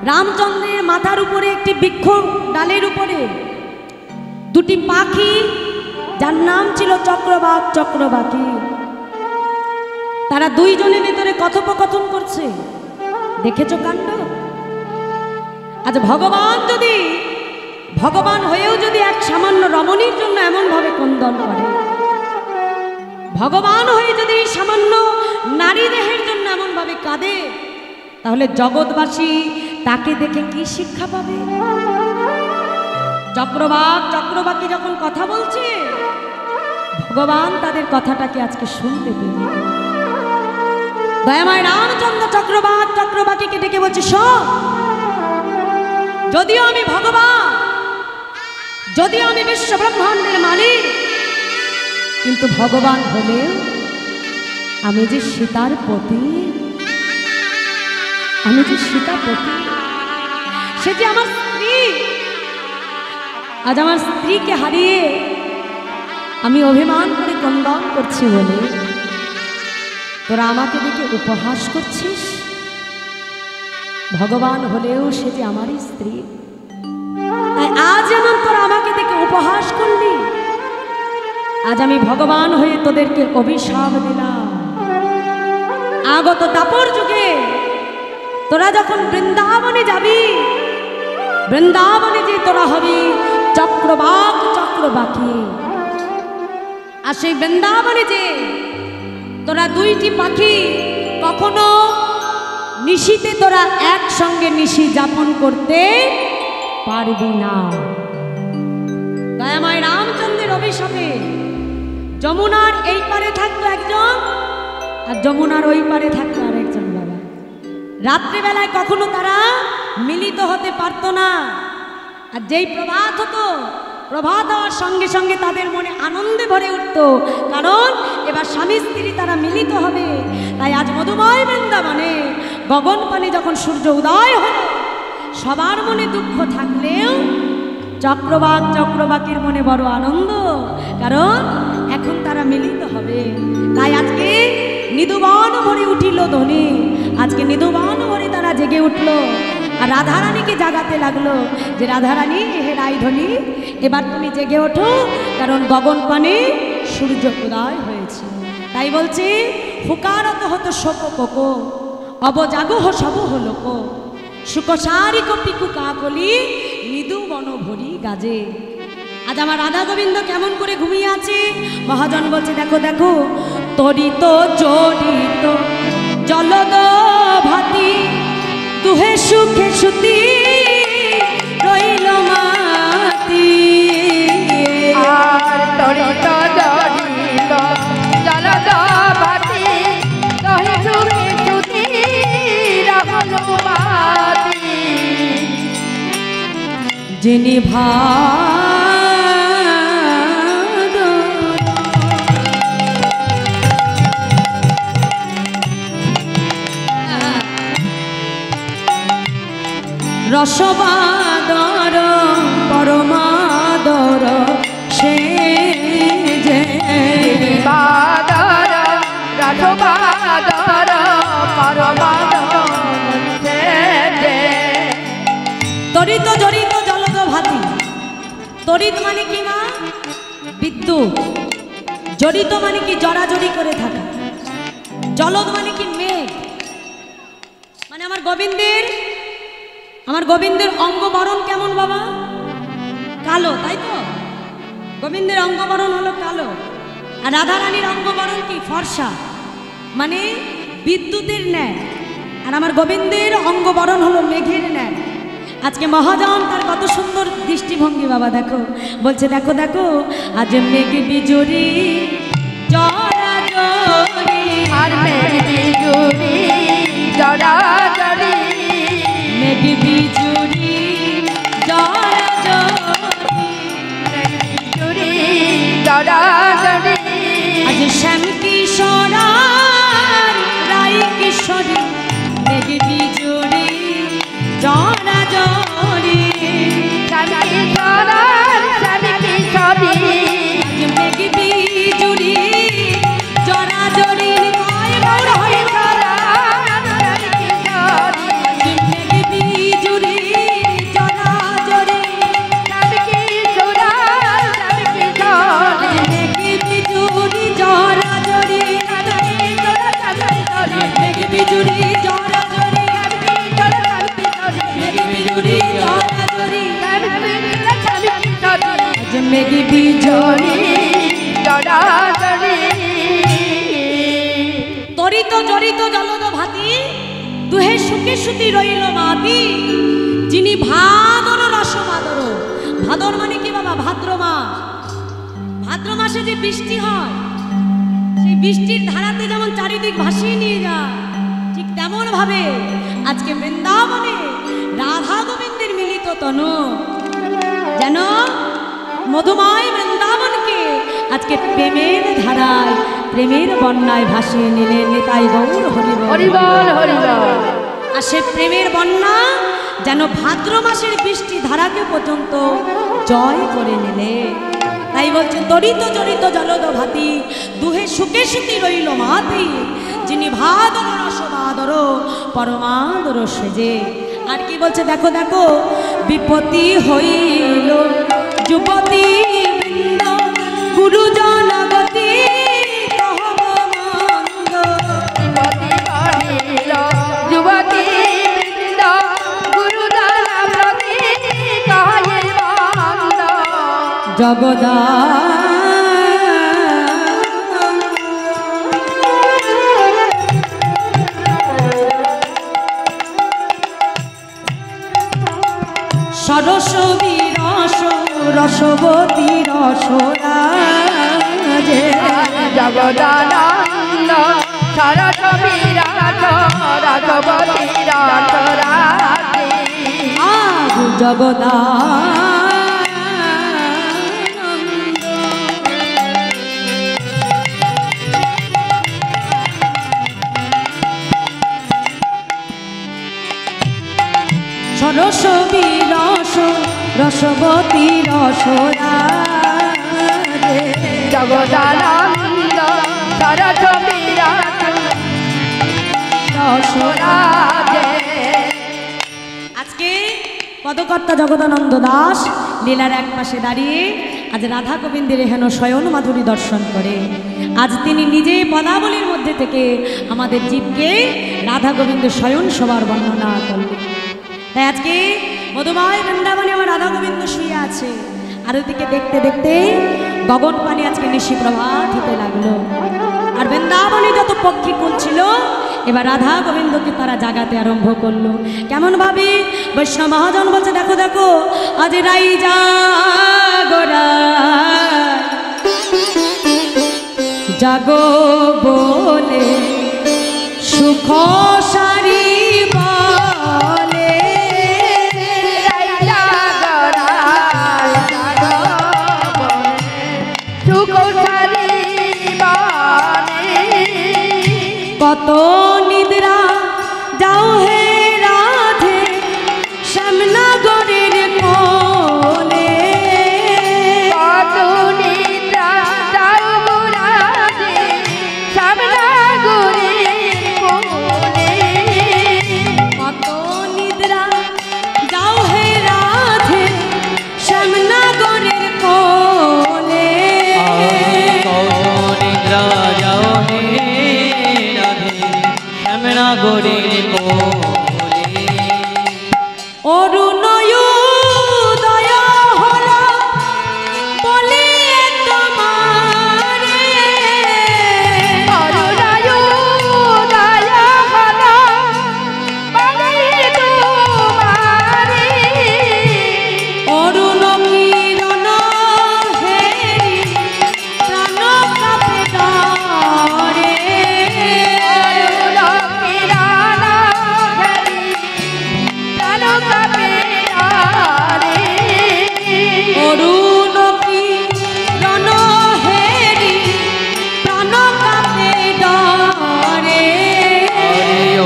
রামচন্দ্রের মাথার উপরে একটি বৃক্ষ ডালের উপরে দুটি পাখি, যার নাম ছিল চক্রবাক চক্রবাকী, তারা দুইজনের ভেতরে কথোপকথন করছে। দেখেছো কাণ্ড? আজ ভগবান যদি ভগবান হয়েও যদি এক সামান্য রমণীর জন্য এমনভাবে ক্রন্দন করে, ভগবান হয়ে যদি সামান্য নারী দেহের জন্য এমনভাবে কাঁদে, তাহলে জগৎবাসী তাকে দেখে কি শিক্ষা পাবে? চক্রবাক চক্রবাকী যখন কথা বলছে, ভগবান তাদের কথাটাকে আজকে শুনতে পেয়ে দয়াময় রামচন্দ্র চক্রবাক চক্রবাকীকে ডেকে বলছে, শোন, যদিও আমি ভগবান, যদিও আমি বিশ্ব ব্রহ্মাণ্ডের মালিক, কিন্তু ভগবান হলে আমি যে সীতার পতি, আমি যে সীতাপতি, সে যে আমার স্ত্রী। আজ আমার স্ত্রীকে হারিয়ে আমি অভিমান করে ক্রন্দন করছি বলে তোরা আমাকে দেখে উপহাস করছিস? ভগবান হলেও সে যে আমারই স্ত্রী। তাই আজ এমন তোরা আমাকে দেখে উপহাস করলি, আজ আমি ভগবান হয়ে তোদেরকে অভিশাপ দিলাম। আগত দাপর যুগে তোরা যখন বৃন্দাবনে যাবি, বৃন্দাবনে যে তোরা হবি চক্রবাক চক্রবাকি। আর সেই বৃন্দাবনে যে তোরা দুইটি পাখি, কখনো নিশিতে তোরা একসঙ্গে নিশি যাপন করতে পারবি না। দয়াময় রামচন্দ্রের অভিশাপে যমুনার এই পারে থাকতো একজন, আর যমুনার ওই পারে থাকতো আরেকজন। বাবা, রাত্রিবেলায় কখনো তারা মিলিত হতে পারতো না। আর যেই প্রভাত হতো, প্রভাত হওয়ার সঙ্গে সঙ্গে তাদের মনে আনন্দে ভরে উঠত, কারণ এবার স্বামী স্ত্রী তারা মিলিত হবে। তাই আজ মধুময় বৃন্দাবনে গগন পানে যখন সূর্য উদয় হলো, সবার মনে দুঃখ থাকলেও চক্রবাক চক্রবাকির মনে বড় আনন্দ, কারণ এখন তারা মিলিত হবে। তাই আজকে নিদুবন ভরে উঠিল ধ্বনি, আজকে নিদুবন ভরে তারা জেগে উঠল। আর রাধারানীকে জাগাতে লাগলো যে রাধারানী হে রায়ধনী, এবার তুমি জেগে ওঠো, কারণ গগন পানে সূর্য উদয় হয়েছে। তাই বলছে ফুকারত হতো শোক কোকো, অবজাগহ সব হলো কো, সুকসারিক পিকু কাকলি নিদু বন ভরি গাজে। আজ আমার রাধা গোবিন্দ কেমন করে ঘুমিয়ে আছে। মহাজন বলছে দেখো দেখো, তরিত জড়িত জলদ ভাতি, তুহে সুখে সুতি রইল মাতি। আর তরিত জড়িত জলদ ভাতি, তুহে সুখে সুতি রইল মাতি। যিনি রসবাদর পরমাদর সে যে বাদর রসবাদর পরমাদর সে যে। তরিত জড়িত জলদ ভাতি। তরিত মানে কি মা? বিদ্যুৎ। জড়িত মানে কি? জড়াজড়ি করে থাকা। জলদ মানে কি? মেঘ। মানে আমার গোবিন্দের অঙ্গবরণ কেমন বাবা? কালো, তাই তো? গোবিন্দের অঙ্গবরণ হলো কালো, আর রাধারানীর অঙ্গবরণ কি? ফর্সা, মানে বিদ্যুতের ন্যায়। আর আমার গোবিন্দের অঙ্গবরণ হলো মেঘের ন্যায়। আজকে মহাজন তার কত সুন্দর দৃষ্টিভঙ্গি বাবা, দেখো বলছে দেখো দেখো, আজ মেঘ বিজুরি জড়াজড়ি, আর মেঘ বিজুরি জড়াজড়ি, মেঘ বিজুরি জড়াজড়ি, মেঘ বিজুরি জড়াজড়ি। আজ শ্যাম কিশোর রাই কিশোরী, মেঘ বিজুরি জড়াজড়ি, শ্যাম কিশোর শ্যাম কিশোরী, আজ মেঘ বিজুরি জড়াজড়ি। মেঘ বিজুরি জড়াজড়ি। তরিত জড়িত জলদ ভাতি, দুহে সুখে সুতি রইল মাতি। যিনি ভাদর রসমাদর। ভাদর মানে কি বাবা? ভাদ্র মাস। ভাদ্র মাসে যে বৃষ্টি হয়, সেই বৃষ্টির ধারাতে যেমন চারিদিক ভাসিয়ে নিয়ে যায়, ঠিক তেমন ভাবে আজকে বৃন্দাবনে রাধা গোবিন্দের মিলিত তনু যেন মধুময় বৃন্দাবনকে আজকে প্রেমের ধারায়, প্রেমের বন্যায় ভাসিয়ে নিলেন নিতাই গৌর হরিবল হরিবল হরিবল। আর সে প্রেমের বন্যা যেন ভাদ্র মাসের বৃষ্টি ধারাকে পর্যন্ত জয় করে নিলে। তাই বলছে তরিত জড়িত জলদ ভাতি, দুহে সুখে সুতি রইল মাতি। যিনি ভাদর রসবাদর পরমাদর সেজে। আর কি বলছে দেখো দেখো, বিপত্তি হইল যুবতী বৃন্দ গুরুজন গতি কহব মন্দ। বিপত্তি হইল যুবতী বৃন্দ গুরুজন প্রতি কহে মন্দ। জগদা সরস বিরস রসবতী রসরাজে। জগদানন্দ সরস বিরাজ রসবতী রসরাজে। জগদা সরস বিরস রসবতী রসরাজে। জগদানন্দ সরস বিরাজ রসরাজে। আজকে পদকর্তা জগদানন্দ দাস লীলার এক পাশে দাঁড়িয়ে আজ রাধা গোবিন্দের হেন শয়ন মাধুরী দর্শন করে। আজ তিনি নিজে পদাবলীর মধ্যে থেকে আমাদের জীবকে রাধা গোবিন্দ শয়ন সবার বর্ণনা করলেন। তাই আজকে মধুময় বৃন্দাবনে আমার রাধা গোবিন্দ শুয়ে আছে। আর ওদিকে দেখতে দেখতে গগন পানি আজকে নিশি প্রভাত হতে লাগলো। আর বৃন্দাবনে যত পক্ষী কুল ছিল এবার রাধা গোবিন্দকে তারা জাগাতে আরম্ভ করলো। কেমন ভাবে বৈষ্ণব মহাজন বলছে দেখো দেখো, আজ রাই জাগরা জাগো বলে সুখ সারি বলে। কত নিদ্রা যাও হে রাধে শ্যামনগরের কোলে। কত নিদ্রা যাও রাধে শ্যামনগরের কোলে। কত নিদ্রা যাও হে রাধে শ্যামনগরের কোলে। নিদ্রা যাও হে রাধে শ্যামনগরের কোলে। অরুণয় উদয় হলো বলে তোমারে। অরুণায় উদয় হলো বলে তোমারে। অরুণ কিরণ হেরি প্রাণ কাঁপে ডরে। অরুণ কিরণ হেরি প্রাণ কাঁপে ডরে। অরুণ কিরণ হেরি প্রাণ কাঁপে ডরে।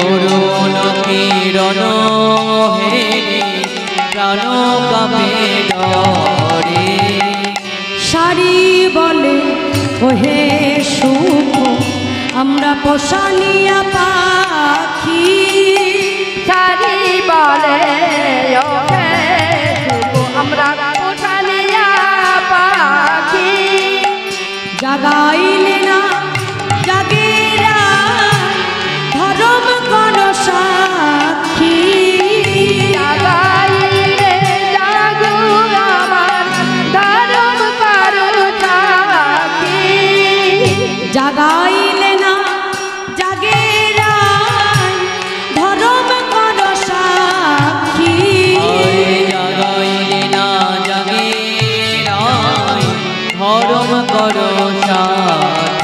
অরুণ কিরণ হেরি প্রাণ কাঁপে ডরে। সারি বলে ওহে সুখ আমরা পোষানিয়া পাখি। সারি বলে ওহে সুখ আমরা পোষানিয়া পাখি। জাগাইলে না জাগেরা ধরম কর সাক্ষী। জাগাইলে জাগো আমার ধরম করো সাক্ষী। জাগাইলে না জাগেরা ধরম কর সাক্ষী। জাগাইলে না জাগে রায় ধরম করো সাক্ষী।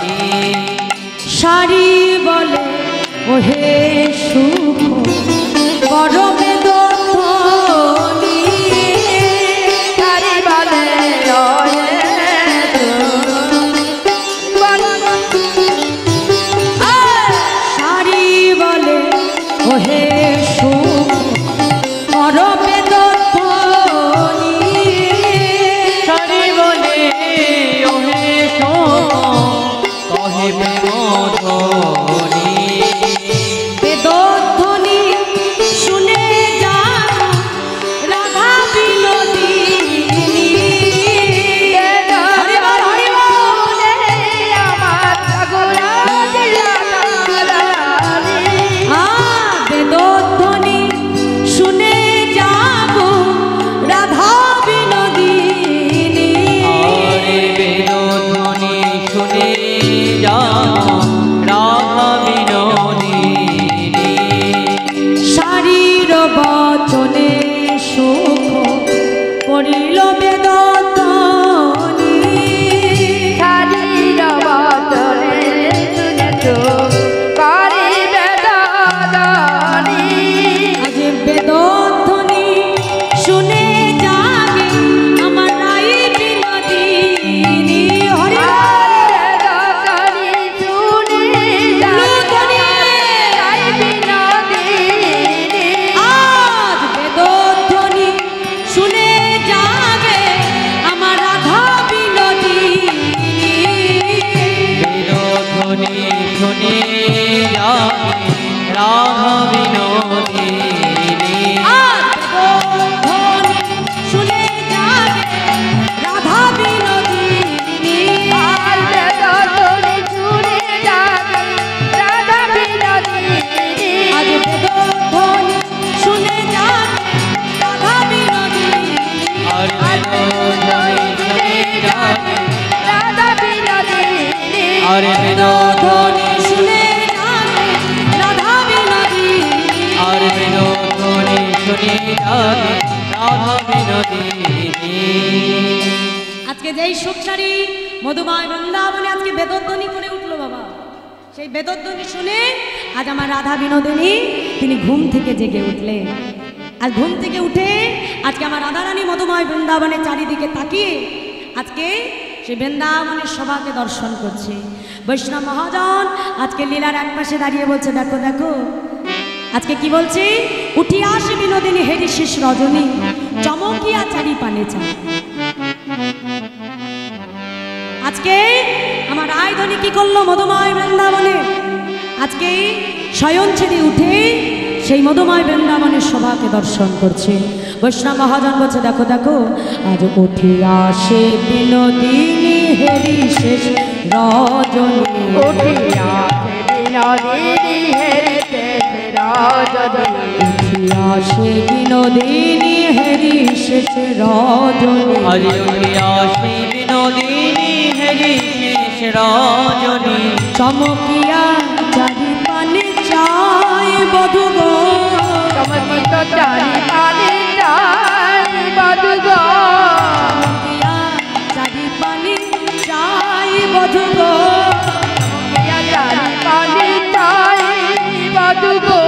ধ্বনি শুনে জাগে রাধা বিনোদিনী। আর বেণু ধ্বনি শুনে জাগে রাধা বিনোদিনী। আজকে যেই সুখসারী মধুময় বৃন্দাবনে আজকে বেদধ্বনি করে উঠলো বাবা, সেই বেদধ্বনি শুনে আজ আমার রাধা বিনোদিনী তিনি ঘুম থেকে জেগে উঠলেন। আর ঘুম থেকে উঠে আজকে আমার রাধারানী মধুময় বৃন্দাবনের চারিদিকে তাকিয়ে আজকে সেই বৃন্দাবনের সভাকে দর্শন করছে। বৈষ্ণব মহাজন আজকে লীলার এক পাশে দাঁড়িয়ে বলছে, দেখো দেখো আজকে কি বলছে, উঠিয়া আসে বিনোদিনী হেরি শেষ রজনী, চমকিয়া চারি পানে চা। আজকে আমার রায়ধনী কি করলো মধুময় বৃন্দাবনে, আজকে শয়ন ছেড়ে উঠে সেই মধুময় বৃন্দাবনের সভাকে দর্শন করছে। বৈষ্ণব মহাজন বলছে, দেখো দেখো আজ উঠিয়া আসে বিনোদিনী হেরি শেষ রজনী, উঠিয়া আসে বিনোদিনী হেরি শেষ রজনী, উঠিয়া আসে বিনোদিনী হেরি শেষ রজনী। আজ উঠিয়া আসে বিনোদিনী হেরি শেষ রজনী, চমকিয়া চারি পানে চাই বধূ গো, চমকিত চারি পানে চাই বধূ গো, চমকিয়া চারি পানে চাই বধূ গো, চমকিয়া চারি পানে চাই বধূ গো,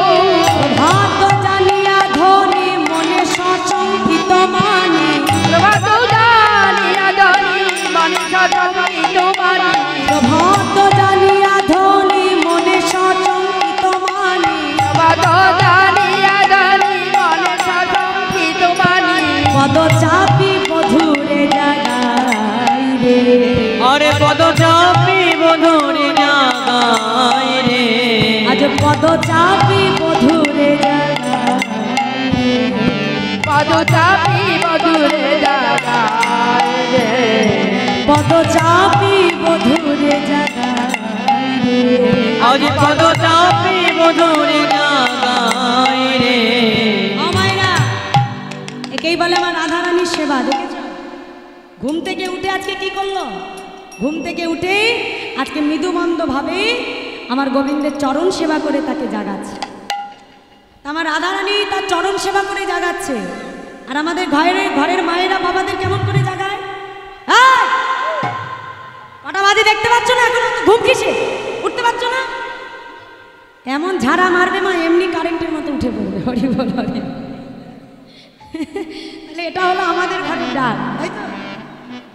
ভাত জানিয়া ধনী মনে সচকিত মানি, প্রভাত জানিয়া ধনী মনে সচকিত মানি, ভাত জানিয়া ধনী মনে সচকিত মানি, প্রভাত জানিয়া ধনী মনে সচকিত মানি, পদ চাপি বধূরে জাগাই রে, আরে পদ চাপি বধূরে জাগাই রে, আজ পদ চাপি বধূরে জাগাই রে, পদ চাপি বধূরে জাগাই রে, পদ চাপি বধূরে জাগাই রে। আজ পদ চাপি বধূরে জাগাই রে। ও মায়েরা, একেই বলে আমার রাধারানীর সেবা। দেখেছ ঘুম থেকে উঠে আজকে কি করলো, ঘুম থেকে উঠে আজকে মৃদুমন্দ ভাবে আমার গোবিন্দের চরণ সেবা করে তাকে জাগাচ্ছে। আমার রাধারানী তার চরণ সেবা করে জাগাচ্ছে। আর আমাদের ঘরের মায়েরা বাবাদের কেমন করে জাগায়, এই! কটা বাজে দেখতে পাচ্ছ না, এখন ঘুম কিসে, উঠতে পারছো না? এমন ঝাড়া মারবে মা, এমনি কারেন্টের মতো উঠে পড়বে। হরি বল হরি। তাহলে এটা হলো আমাদের ঘরের ডাক, তাই তো?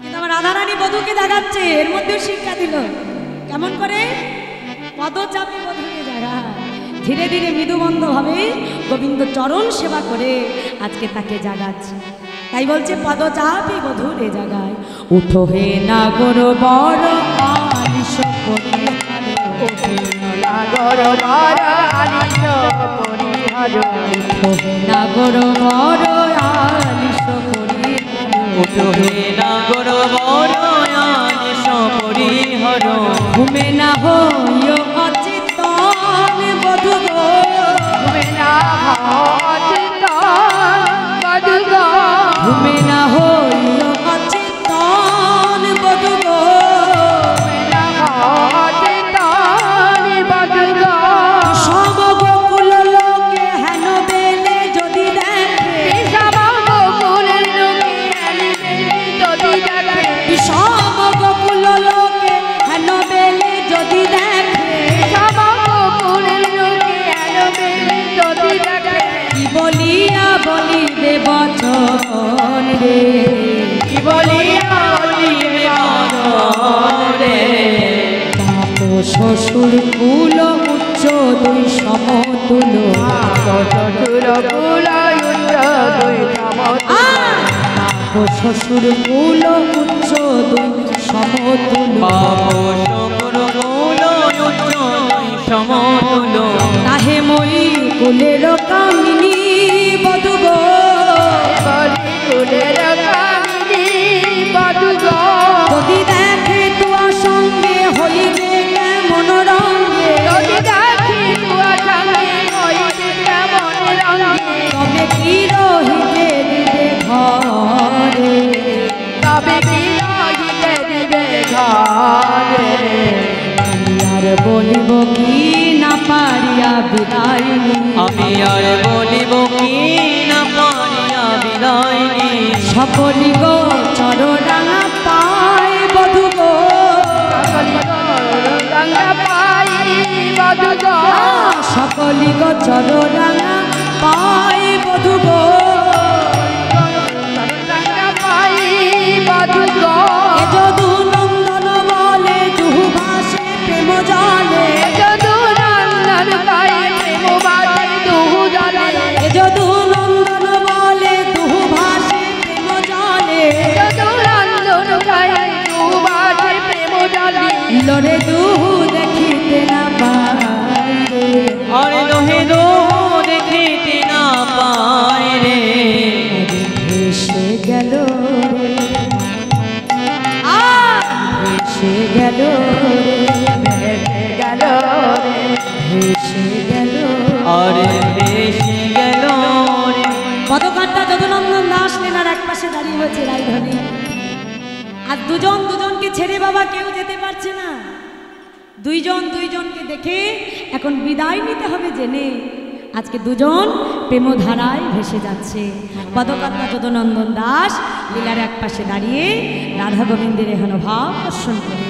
কিন্তু আমার রাধারানী বধূকে জাগাচ্ছে, এর মধ্যেও শিক্ষা দিল কেমন করে, পদচাপে বধূকে জাগায়। ধীরে ধীরে মৃদুবন্ধ ভাবে গোবিন্দ চরণ সেবা করে আজকে তাকে জাগাচ্ছে। তাই বলছে পদচাপে বধূরে জাগায়, উঠো হে নাগর বড় আলিশ পরিহার, নাগর বর আলিশ পরিহার, উঠো হে নাগর বড় আলিশ পরিহার, উঠো হে নাগর বড় আলিশ পরিহার, ঘুমে না হইও অচেতন বধূ গো, ঘুমে না অচেতন বধূ গো, ঘুমে না হইও অচেতন বধূ গো, ঘুমে না অচেতন বধূ গো, সমগোকুল লোকে হেন বেলে যদি দেখে, সমগোকুলের লোকে হেন বেলে যদি দেখে, সমগোকুল লোকে হেন বেলে যদি দেখে, সমগোকুলের লোকে হেন বেলে যদি দেখে, কি বলিয়া বলিবে বচন রে, কি বলিয়া বলিবে বচন রে, বাপ শ্বশুর কুল উচ্চ দুই সমতুল, শ্বশুর কুলায় উচ্চ দুই সমতুল, বাপ শ্বশুর কুল উচ্চ দুই সমতুল, বাপ শ্বশুর কুল উচ্চ দুই সমতুল, তাহে মই কুলের কামিনী বধূ গো, বলি কুলের কামিনী বধূ গো, যদি দেখে তোমার সঙ্গে হইবে কেমন রঙ্গে, যদি দেখি তোমার সঙ্গে হইবে কেমন রঙ্গে, তবে কি রহিতে দিবে ঘরে, তবে কি রহিতে দিবে ঘরে, আর সকলি গো চররাঙা পায় বধূ গো রাঙা পাই বধূ গো সকলি গো চররাঙা পায় বধূ গো রাঙা পাই বধূ গো এ যদু নন্দন বলে দুহু ভাসে প্রেম জলে যদু নন্দন পাই প্রেম বাজে দুহু জলে এ যদু নন্দন বলে দুহু ভাসে প্রেম জলে যদু নন্দন পাই দুহু বাজে প্রেম জলে লড়ে দুহু দেখিতে না পায় রে আরে লোহে দো দেখিতে না পায় রে ভেসে গেল রে ভেসে গেল রে গেল রে ভেসে গেল আরে ভেসে গেল রে পদকারটা যদুনন্দন দাস লীলার এক পাশে দাঁড়িয়ে হয়েছে রায়ধনী আর দুজন দুজনকে ছেড়ে বাবা কেউ যেতে পারছে না দুইজন দুইজনকে দেখে এখন বিদায় নিতে হবে জেনে আজকে দুজন প্রেমধারায় ভেসে যাচ্ছে পদকর্তা যদুনন্দন দাস লীলার এক পাশে দাঁড়িয়ে রাধা গোবিন্দের এহেন ভাব দর্শন করে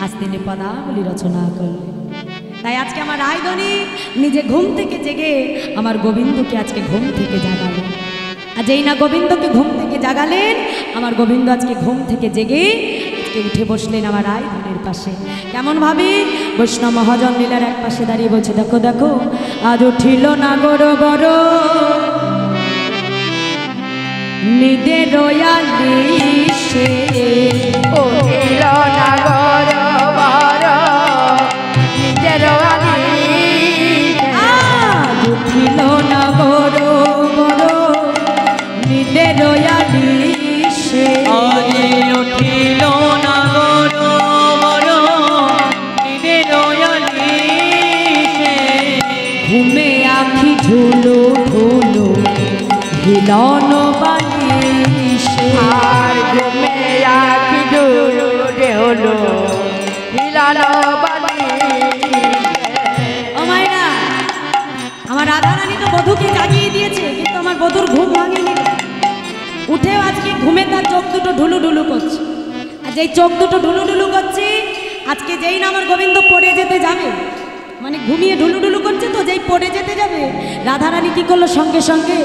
আজ তিনি পদাবলী রচনা করলেন তাই আজকে আমার রায়ধনী নিজে ঘুম থেকে জেগে আমার গোবিন্দকে আজকে ঘুম থেকে জাগালেন আর যেই না গোবিন্দকে ঘুম থেকে জাগালেন আমার গোবিন্দ আজকে ঘুম থেকে জেগে আজকে উঠে বসলেন আমার রায়ধনীর পাশে কেমন ভাবে বৈষ্ণব মহাজন লীলার এক পাশে দাঁড়িয়ে বলছে দেখো দেখো আজ উঠিল না গরো বড় নিদে রয়ালি সে উঠিল নাগর বর নিজের আলি আজ উঠিল না গরো বড় নিদে রয়ালি সে আরে উঠিল না গরো বড় নিদে রয়ালি সে ঘুমে আখি ঝুলো ঢুলো হিলন বালিশে আর ঘুমে আখি ডুলে হলো হিলালো বালি ও মায়েরা আমার রাধারানী তো বধূকে জাগিয়ে দিয়েছে কিন্তু আমার বধূর ঘুম ভাঙেনি উঠেও আজকে ঘুমে তার চোখ দুটো ঢুলু ঢুলু করছে আর যেই চোখ দুটো ঢুলু ঢুলু করছে আজকে যেই না আমার গোবিন্দ পড়ে যেতে যাবে মানে ঘুমিয়ে ঢুলু ঢুলু করছে তো যেই পড়ে যেতে যাবে রাধারানী কি করলো সঙ্গে সঙ্গে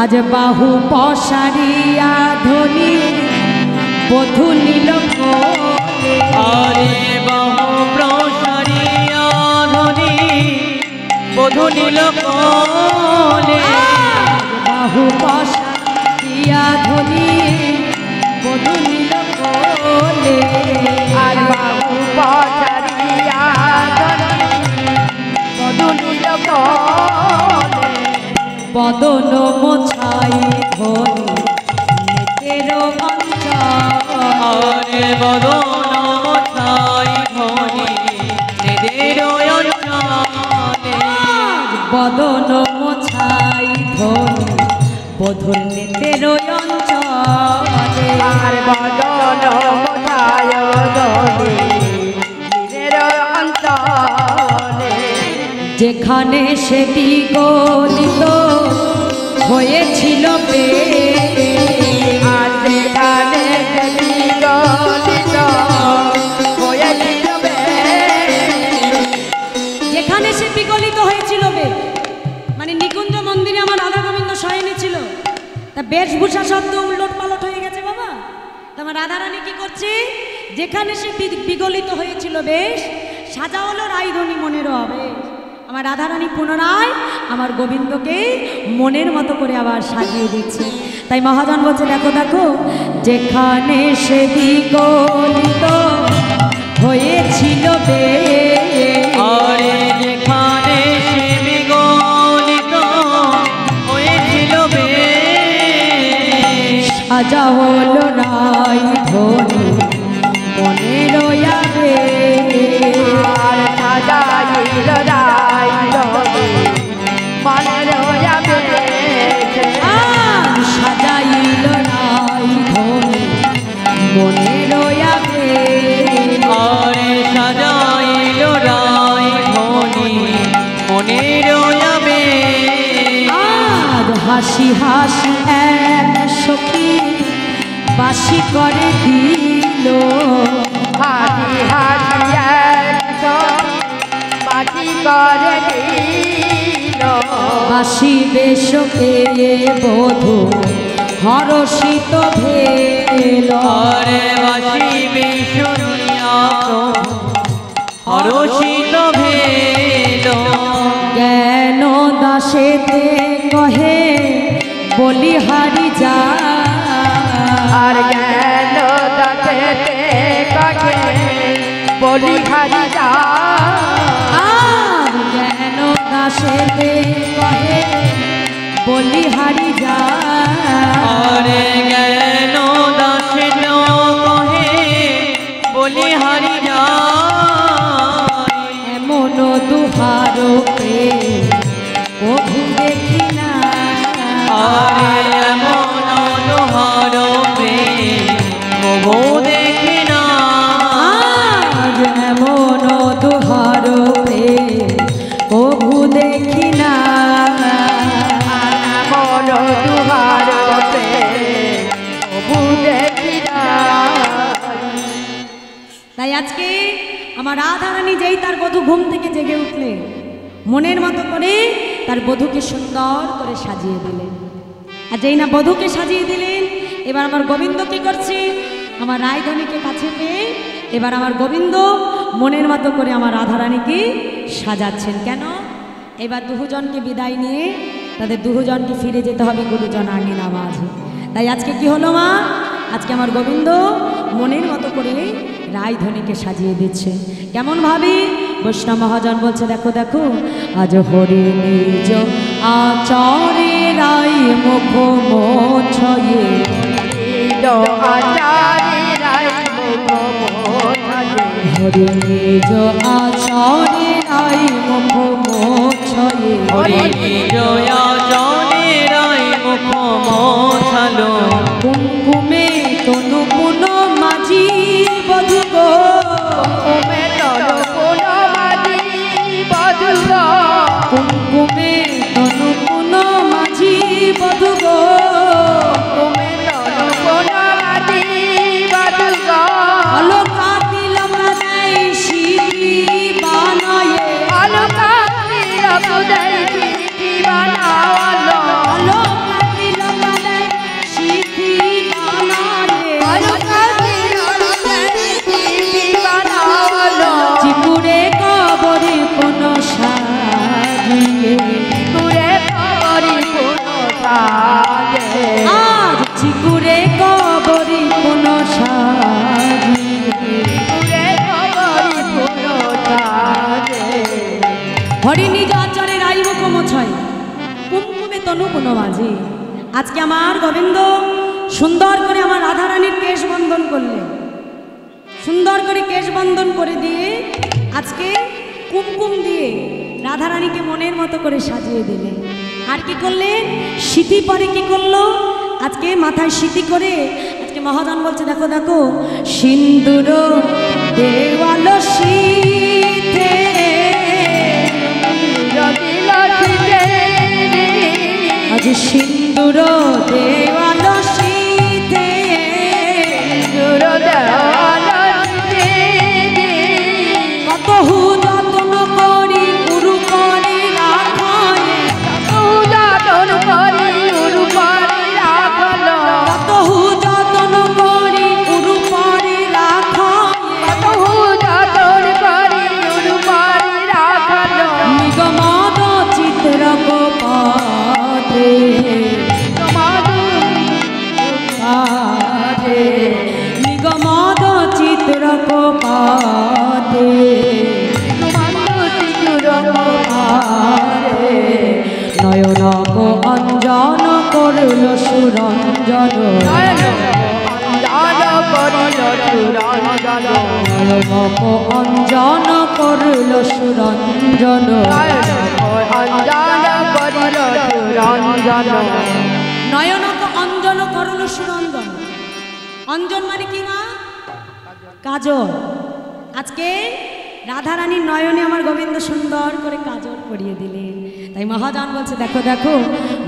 আজ বাহু পশারিয়া ধনী বধূ নীল কোলে। আরে বাহু প্রসারিয়া ধনি বধূ নীল কোলে বাহু পশারিয়া ধনী বধূ নীল কোলে। আর বাহু পছারিয়া ধনি বধূ নীল কোলে বদন মোছাই ধনী নেতের অঞ্চল আরে বদন মোছাই ধনি নেদের অঞ্চলে বদন মোছাই ধনী বধুর নেতের অঞ্চলে। আর বদন মোছায় ধনি নিজের অন্তরে যেখানে সেটি গলিত হয়েছিল আর সেখানে যদি গলিত হয়েছিল যেখানে সে বিগলিত হয়েছিল মানে নিকুঞ্জ মন্দিরে আমার রাধা গোবিন্দ শয়নে ছিল তা বেশভূষা শব্দ উলট পালট হয়ে গেছে বাবা তা আমার রাধারানী কি করছে যেখানে সে বিগলিত হয়েছিল বেশ সাজা হলো রায়ধনী মনেরও হবে আমার রাধারানী পুনরায় আমার গোবিন্দকে মনের মতো করে আবার সাজিয়ে দিচ্ছে তাই মহাজন বলছে দেখো দেখো যেখানে সে বিগলিত হয়েছিল আরে যেখানে সে বিগলিত হয়েছিল সাজা হলো রায়ধনী মনের যাবে আর সাজাইল রায়ধনী মনের যাবে সাজাইল রায়ধনী মনের যাবে আরে সাজাইল রায় ধনি মনের যাবে আর হাসি হাসি এক সখী বাসি করে দিল হাসি হাসি একদম বাসি করে দিল বাসি বেশ পেয়ে বধূ হরষিত ভেল আরে বাসি বিশুনিয়া হরষিত ভেল জ্ঞান দাসেতে কহে বলিহারি যা আর জ্ঞান দাসেতে কহে বলিহারি যা আর জ্ঞান দাসেতে কহে বলিহারি যা আরে জ্ঞান দাসে কহে বলিহারি যা এমন দুহার প্রেম প্রভু দেখি না আরে এমন লোহার প্রেম প্রভু দেখি না আজ এমন দুহার প্রেম প্রভু দেখি না মন দুহার প্রভু দেখি না তাই আজকে আমার রাধারানী যেই তার বধূ ঘুম থেকে জেগে উঠলে মনের মতো করে তার বধূকে সুন্দর করে সাজিয়ে দিলেন। আর যেই না বধূকে সাজিয়ে দিলেন, এবার আমার গোবিন্দ কি করছে, আমার রায়ধনীকে কাছে পেয়ে এবার আমার গোবিন্দ মনের মতো করে আমার রাধারানীকে সাজাচ্ছেন। কেন? এবার দুজনকে বিদায় নিয়ে তাদের দুজনকে ফিরে যেতে হবে গুরুজন আগে নামাজে। তাই আজকে কি হলো মা, আজকে আমার গোবিন্দ মনের মতো করে রায়ধনীকে সাজিয়ে দিচ্ছে। কেমন ভাবে? বৈষ্ণব মহাজন বলছে, দেখো দেখো, আজ হরি নিজ আচারে রায় মুখ মোছয়ে আচারে রায় হরি নিজ আচারে রায় মুখ মোছয়ে হরি জয়া জনে রায় মুখ মোছালো কুমকুমে তনু পুন মাঝি বধূ গো কুমে তর কোন মাঝি বধূ গো কুমকুমে তনু পুন মাঝি বধূ গো কুমে তর কোন মাঝি বধূ গো অলকা তিলক দেয় সিঁথি বানায়ে অলকা তিলক দেয় সিঁথি বানালো অলকা তিলক দেয় সিঁথি বানায়ে অলকা তিলক দেয় সিঁথি বানালো চিপুরে কবরে কোন সাজিয়ে তুরে কবরি কোন সাজে আজ চিকুরে কবরে কোন সাজিয়ে তুরে কবরি কোন সাজে হরি নিজ আচারে রাই মুখ মোছয় কুমকুমে তনু কোনো মাঝে। আজকে আমার গোবিন্দ সুন্দর করে আমার রাধারানীর কেশ বন্ধন করলেন, সুন্দর করে কেশ বন্ধন করে দিয়ে আজকে কুমকুম দিয়ে রাধারানীকে মনের মতো করে সাজিয়ে দিলেন। আর কি করলেন? সিঁথি পরে কি করলো, আজকে মাথায় সিঁথি করে আজকে মহাজন বলছে, দেখো দেখো, সিন্দুর দেওয়াল শীতে আজ সিন্দুর দেওয়াল শীতে কত যত্ন করি গুরু করে রাখায় কত যত্ন করি গুরু করে রাখায় নিগমদ চিত্র গোপাতে নিগমদ চিত্র গোপাতে নয়নক অঞ্জন করল সুরঞ্জন নয়নক অঞ্জন করল সুরঞ্জন নয়নক অঞ্জন করল সুরঞ্জন। অঞ্জন মানে কি মা? কাজল। আজকে রাধারানীর নয়নে আমার গোবিন্দ সুন্দর করে কাজল পরিয়ে দিলেন। তাই মহাজন বলছে, দেখো দেখো,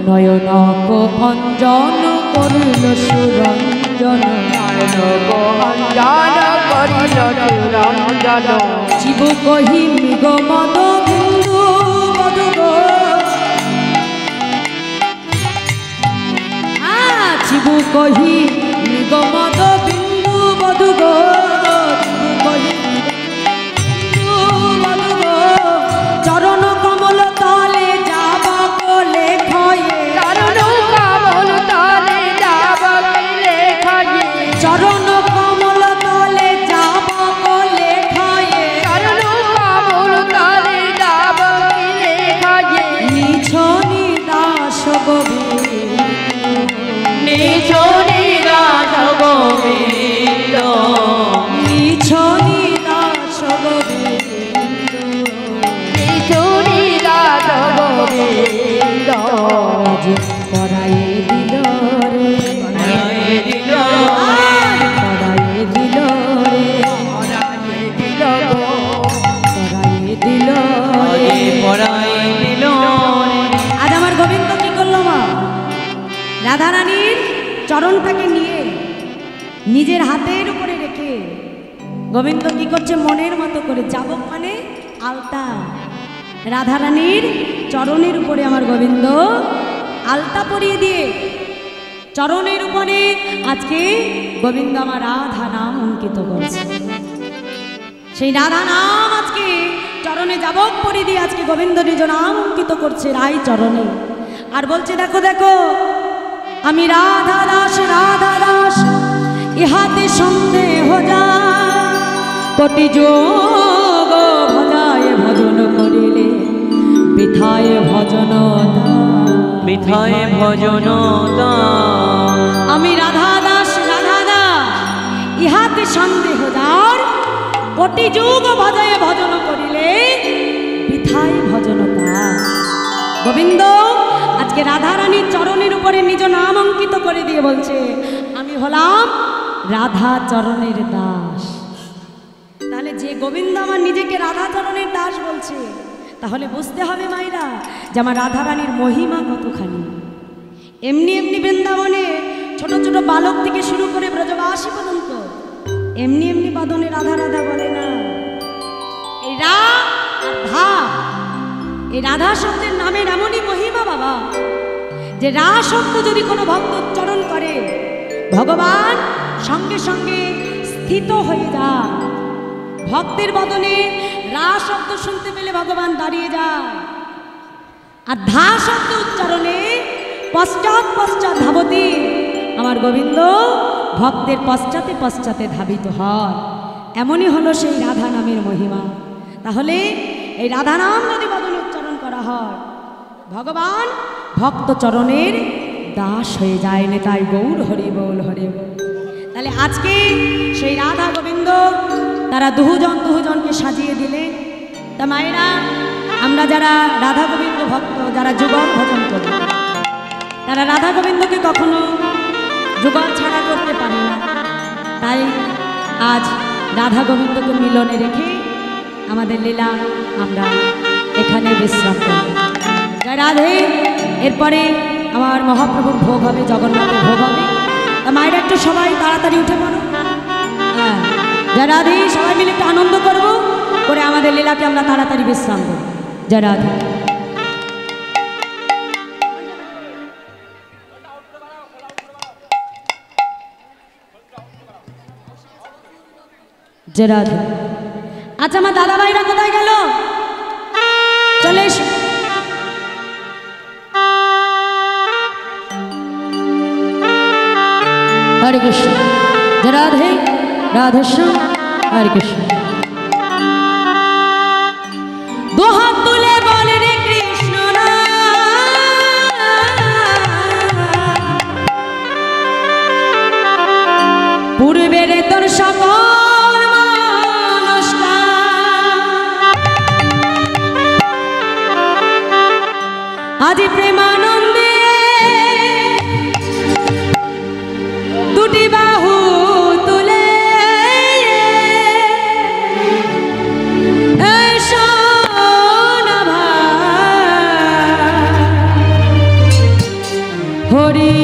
নয়নক অঞ্জন করল সুরঞ্জন নিরঞ্জন অঞ্জন করিল চিরঞ্জন জীব কহি মৃগ মদ বিন্দু মধু গো জীব কহি মৃগ মদ বিন্দু মধু গো জীব কহি বিন্দু মধু গো চরণ কমল তলে যাবা কোলে খয়ে চরণ কমল তলে যাব লেখায়ে চরণ কমল তলে যাবা কোলে খয়ে চরণ কমল তলে যাব লেখায়ে নিছ নিদাস গোবিন্দ নিছ নিদাস গোবিন্দ নিছ নিদাস গোবিন্দ নিচুরি দাস গোবিন্দ আজ পরায়ে দিল রে পরায়ে দিল পরায়ে দিল রে পরায়ে দিল গো পরায়ে দিল রে পরায়ে দিল আজ আমার গোবিন্দ কি করলো মা রাধারানীর চরণটাকে নিয়ে নিজের হাতের উপরে রেখে গোবিন্দ কি করছে মনের মতো করে যাবক মানে আলতা রাধারানীর চরণের উপরে আমার গোবিন্দ আলতা পরিয়ে দিয়ে চরণের উপরে আজকে গোবিন্দ আমার রাধা নাম অঙ্কিত করছে সেই রাধা নাম আজকে চরণে যাবক পরিয়ে দিয়ে আজকে গোবিন্দ নিজ নাম অঙ্কিত করছে রাই চরণে আর বলছে দেখো দেখো আমি রাধা দাস ইহাতে সন্দেহ যা কোটি যোগ ভজায় ভজন করিলে বৃথায় ভজন বৃথায় ভজন আমি রাধা দাস ইহাতে সন্দেহ যার কোটি যুগ ভজায় ভজন করিলে বৃথায় ভজন গোবিন্দ আজকে রাধারানীর চরণের উপরে নিজ নাম অঙ্কিত করে দিয়ে বলছে আমি হলাম রাধা চরণের দাস তাহলে যে গোবিন্দ আমার নিজেকে রাধা চরণের দাস বলছে তাহলে বুঝতে হবে মায়েরা যে আমার রাধারানীর মহিমা কতখানি এমনি এমনি বৃন্দাবনে ছোট ছোট বালক থেকে শুরু করে ব্রজবাসী পর্যন্ত এমনি এমনি বাদনে রাধা রাধা বলে না এই রা আর ধা এই রাধা শব্দের নামের এমনই মহিমা বাবা যে রা শব্দ যদি কোনো ভক্ত উচ্চারণ করে ভগবান সঙ্গে সঙ্গে স্থিত হয়ে যায় ভক্তের বদনে রা শব্দ শুনতে পেলে ভগবান দাঁড়িয়ে যায় আর ধা শব্দ উচ্চারণে পশ্চাৎ পশ্চাৎ ধাবতী আমার গোবিন্দ ভক্তের পশ্চাতে পশ্চাতে ধাবিত হয় এমনই হলো সেই রাধা নামের মহিমা তাহলে এই রাধা নাম যদি বদনে উচ্চারণ করা হয় ভগবান ভক্ত চরণের দাস হয়ে যায় নেতাই গৌর হরি বল হরি বল তাহলে আজকে সেই রাধা গোবিন্দ তারা দুজনকে সাজিয়ে দিলেন তা মায়েরা আমরা যারা রাধা গোবিন্দ ভক্ত যারা যুগল ভজন করি তারা রাধা গোবিন্দকে কখনো যুগল ছাড়া করতে পারি না তাই আজ রাধা গোবিন্দকে মিলনে রেখে আমাদের লীলা আমরা এখানে বিশ্রাম করব জয় রাধে এরপরে আমার মহাপ্রভুর ভোগ হবে জগন্নাথের ভোগ হবে তা মায়েরা একটু সবাই তাড়াতাড়ি উঠে পড়ো হ্যাঁ জয় রাধে সবাই মিলে একটু আনন্দ করব করে আমাদের লীলাকে আমরা তাড়াতাড়ি বিশ্রাম করব জয় রাধে জয় রাধে আচ্ছা আমার দাদা ভাইরা কোথায় গেল চলে এসো হরে কৃষ্ণ জয় রাধে রাধেশ্যাম হরে কৃষ্ণ দুহাত তুলে বলে রে কৃষ্ণ পূর্বের তোর সকল আজি প্রেমানন্দে দুটি বাহু তুলে হরি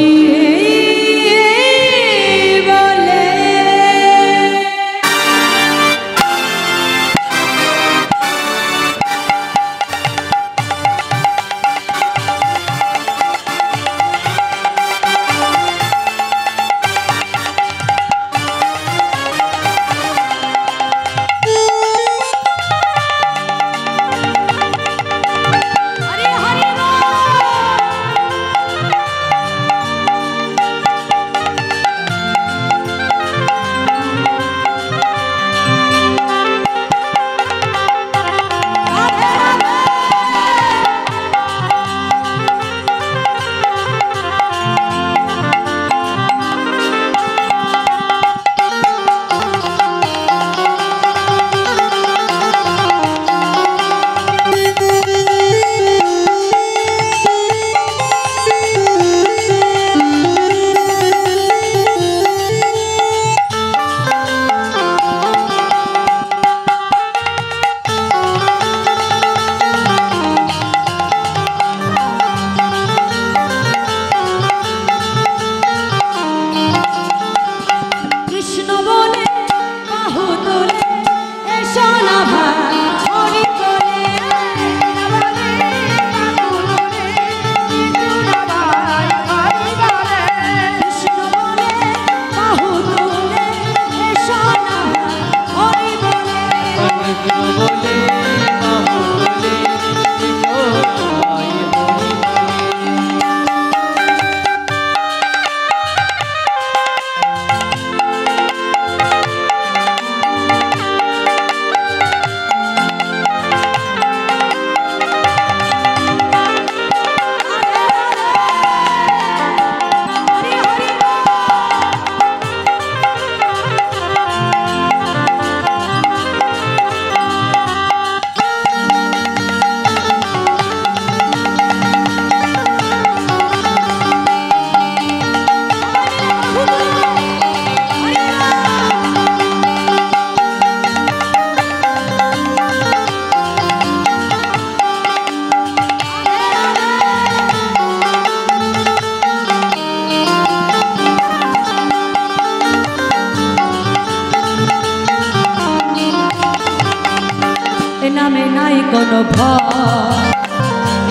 কোনো ভয়,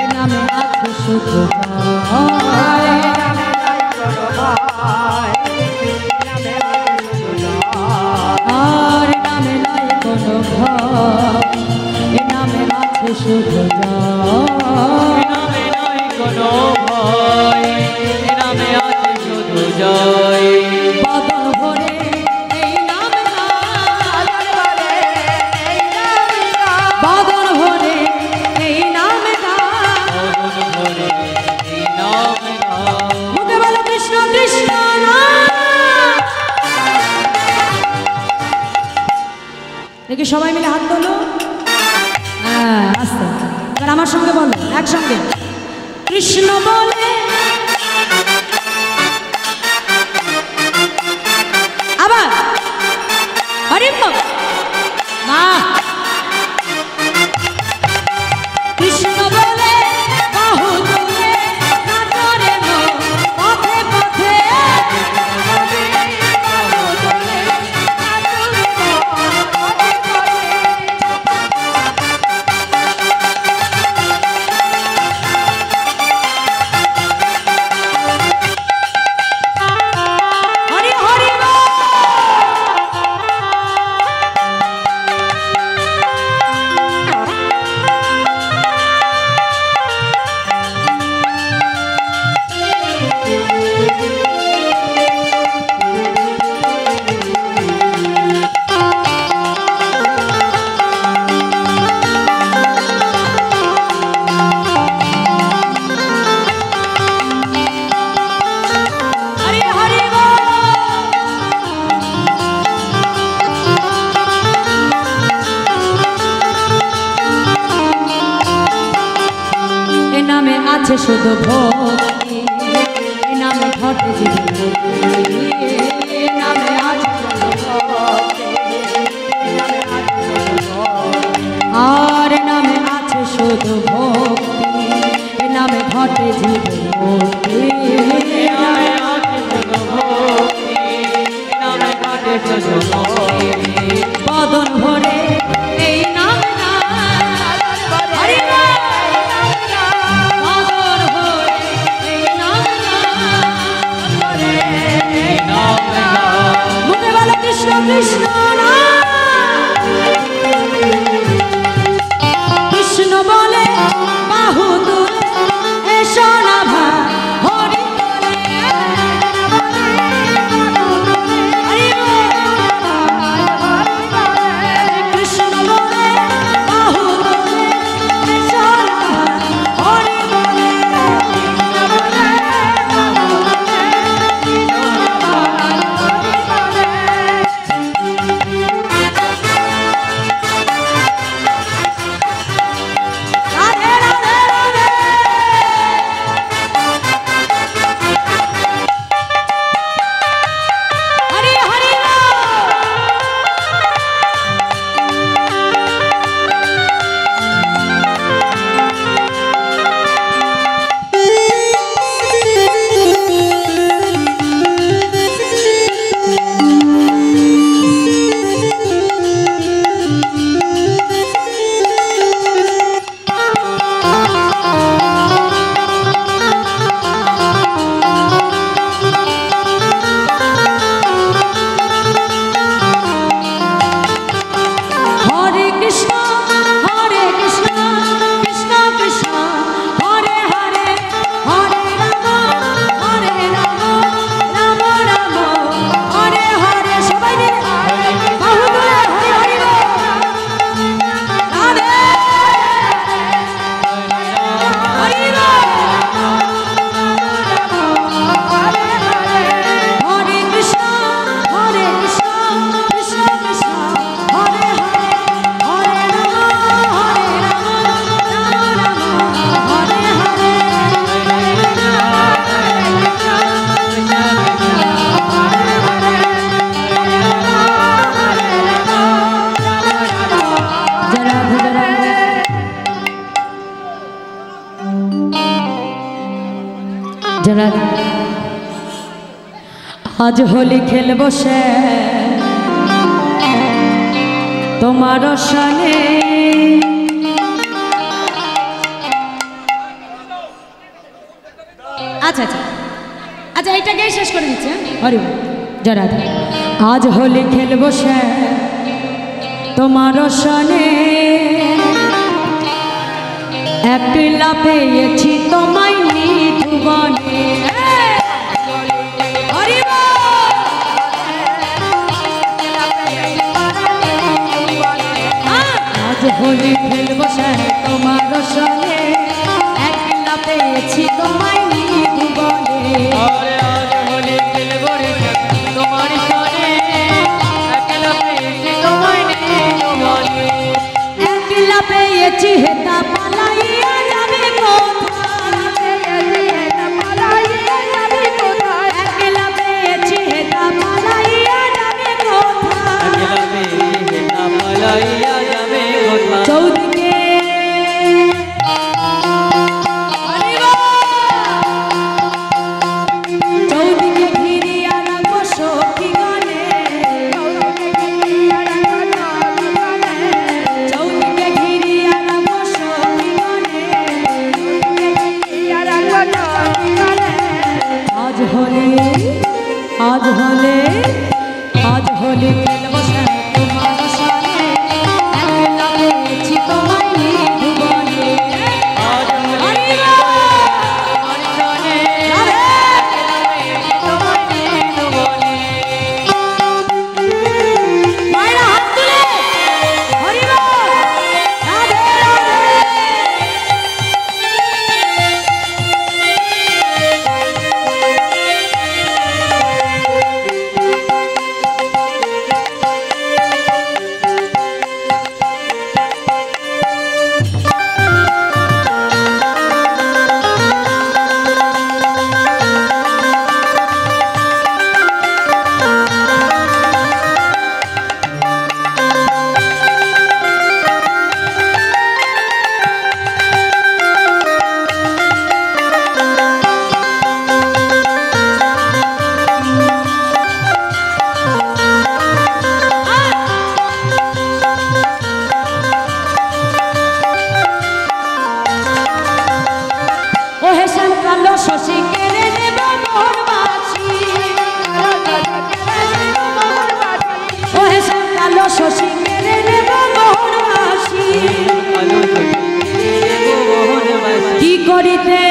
এ নামে আছে শুধু জয়। আর নামে নাই কোনো ভয়, এ নামে আছে শুধু জয়। নামে নাই কোনো ভয়, এ নামে আছে শুধু জয়। বদন ভরে এই নাম গান, বদন ভরে এই নাম গান, বদন ভরে এই নাম গান। মুখে বলো কৃষ্ণ কৃষ্ণ নাম। দেখি সবাই মিলে হাত তোলো। হ্যাঁ আস্তে, এবার আমার সঙ্গে বলো একসঙ্গে, কৃষ্ণ বলে আবার হরি বল। বাহ, কৃষ্ণ বলে বাহু তুলে নাচো রে মন পথে পথে। হরি হরি বল। হরি হরি বল। এ নামে আছে শুধু ভক্তি, এ নামে ঘটে জীবন মুক্তি। এ নামে আছে শুধু ভক্তি, এ নামে আছে শুধু ভক্তি। আর এ নামে আছে শুধু ভক্তি, এ নামে ঘটে জীবন মুক্তি। এ নামে আছে শুধু ভক্তি, এ নামে ঘটে শুধু মুক্তি। বদন ভরে এই নাম গান, হরি বল। বদন ভরে এই নাম গান, এই নাম গান। মুখে বলো কৃষ্ণ কৃষ্ণ নাম। কৃষ্ণ বলে বাহু তুলে এসো না ভাই, হরি বলে হরি বল। কৃষ্ণ বলে বাহু তুলে এসো না ভাই, হরি বলে। রাধে রাধে রাধে। হরি হরি বল। হরে কৃষ্ণ হরে কৃষ্ণ কৃষ্ণ কৃষ্ণ হরে হরে, হরে রাম রাম রাম হরে হরে। সবাই মিলে বাহু তুলে হরি হরি বল। রাধে হরি বল। হরে কৃষ্ণ কৃষ্ণ কৃষ্ণ হরে হরে, হরে রাম রাম হরে হরে। জরা জরা জরা। আজ হোলি খেলবো সে তোমার সনে, আচ্ছা আচ্ছা আচ্ছা এইটা গিয়ে শেষ করে দিচ্ছে হরি বল জয় রাধা। আজ হোলি খেলবো সে তোমার সনে একলা পেয়েছি তোমায় নিধুবনে। হরি বল। আজ হোলি খেলবো সে তোমার সনে একলা পেয়েছি তোমায় নিধুবনে। আরে আজ হোলি খেলবো রে তোমার সনে একলা পেয়েছি তোমায় নিধুবনে। একলা পেয়েছি হেতা পালাইয়া যাবে কোথায়। একলা পেয়েছি হেতা পালাইয়া যাবে কোথায়। একলা পেয়েছি হেতা পালাইয়া যাবে কোথায়। চৌদিকে চৌদিকে ঘিরিয়া রাখবো সখীগণে। চৌদিকে ঘিরিয়া রাখবো সখীগণে। আজ হলে আজ হলে আজ হলে খেলবো সে তোমার সনে একলা পেয়েছি তোমায় নিধুবনে। আজ হোলি তোমার সনে একলা পেয়েছি তোমায় নিধুবনে। মায়েরা হাত তুলে হরি বল রাধে রাধে। ও হেসেন কালো শশী কেড়ে নেব মোর বাঁশি। ও হেসেন কালো শশী কেড়ে নেব মোর বাঁশি। আলো দেবো মোহনবাসী। কি করিতে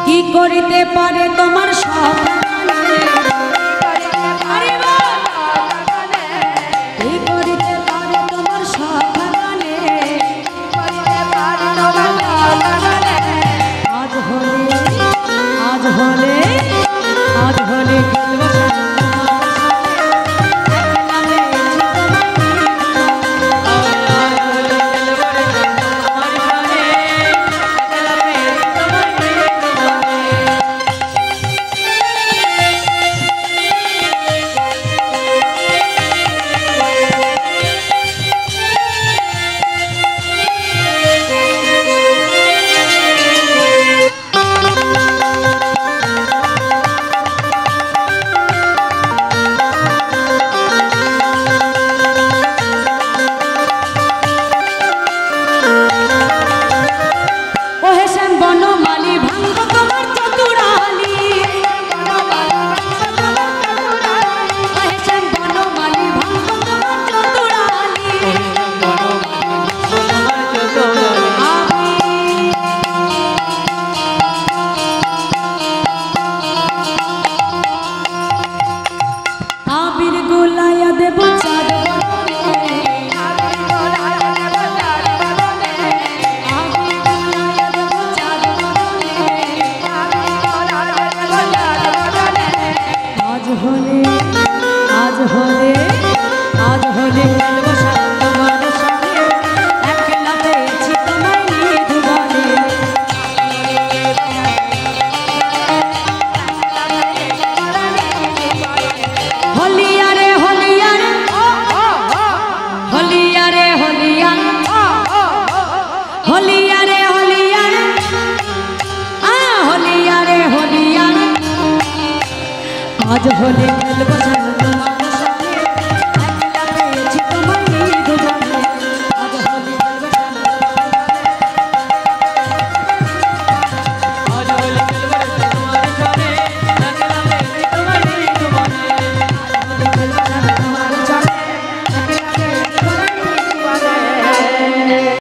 কি করিতে পারে তোমার সকালে। হরি বল। কি করিতে পারে তোমার সকালে। আজ হলে আজ হলে আজ হলে খেলবো সে তোমার সনে একলা আজ হলে খেলবো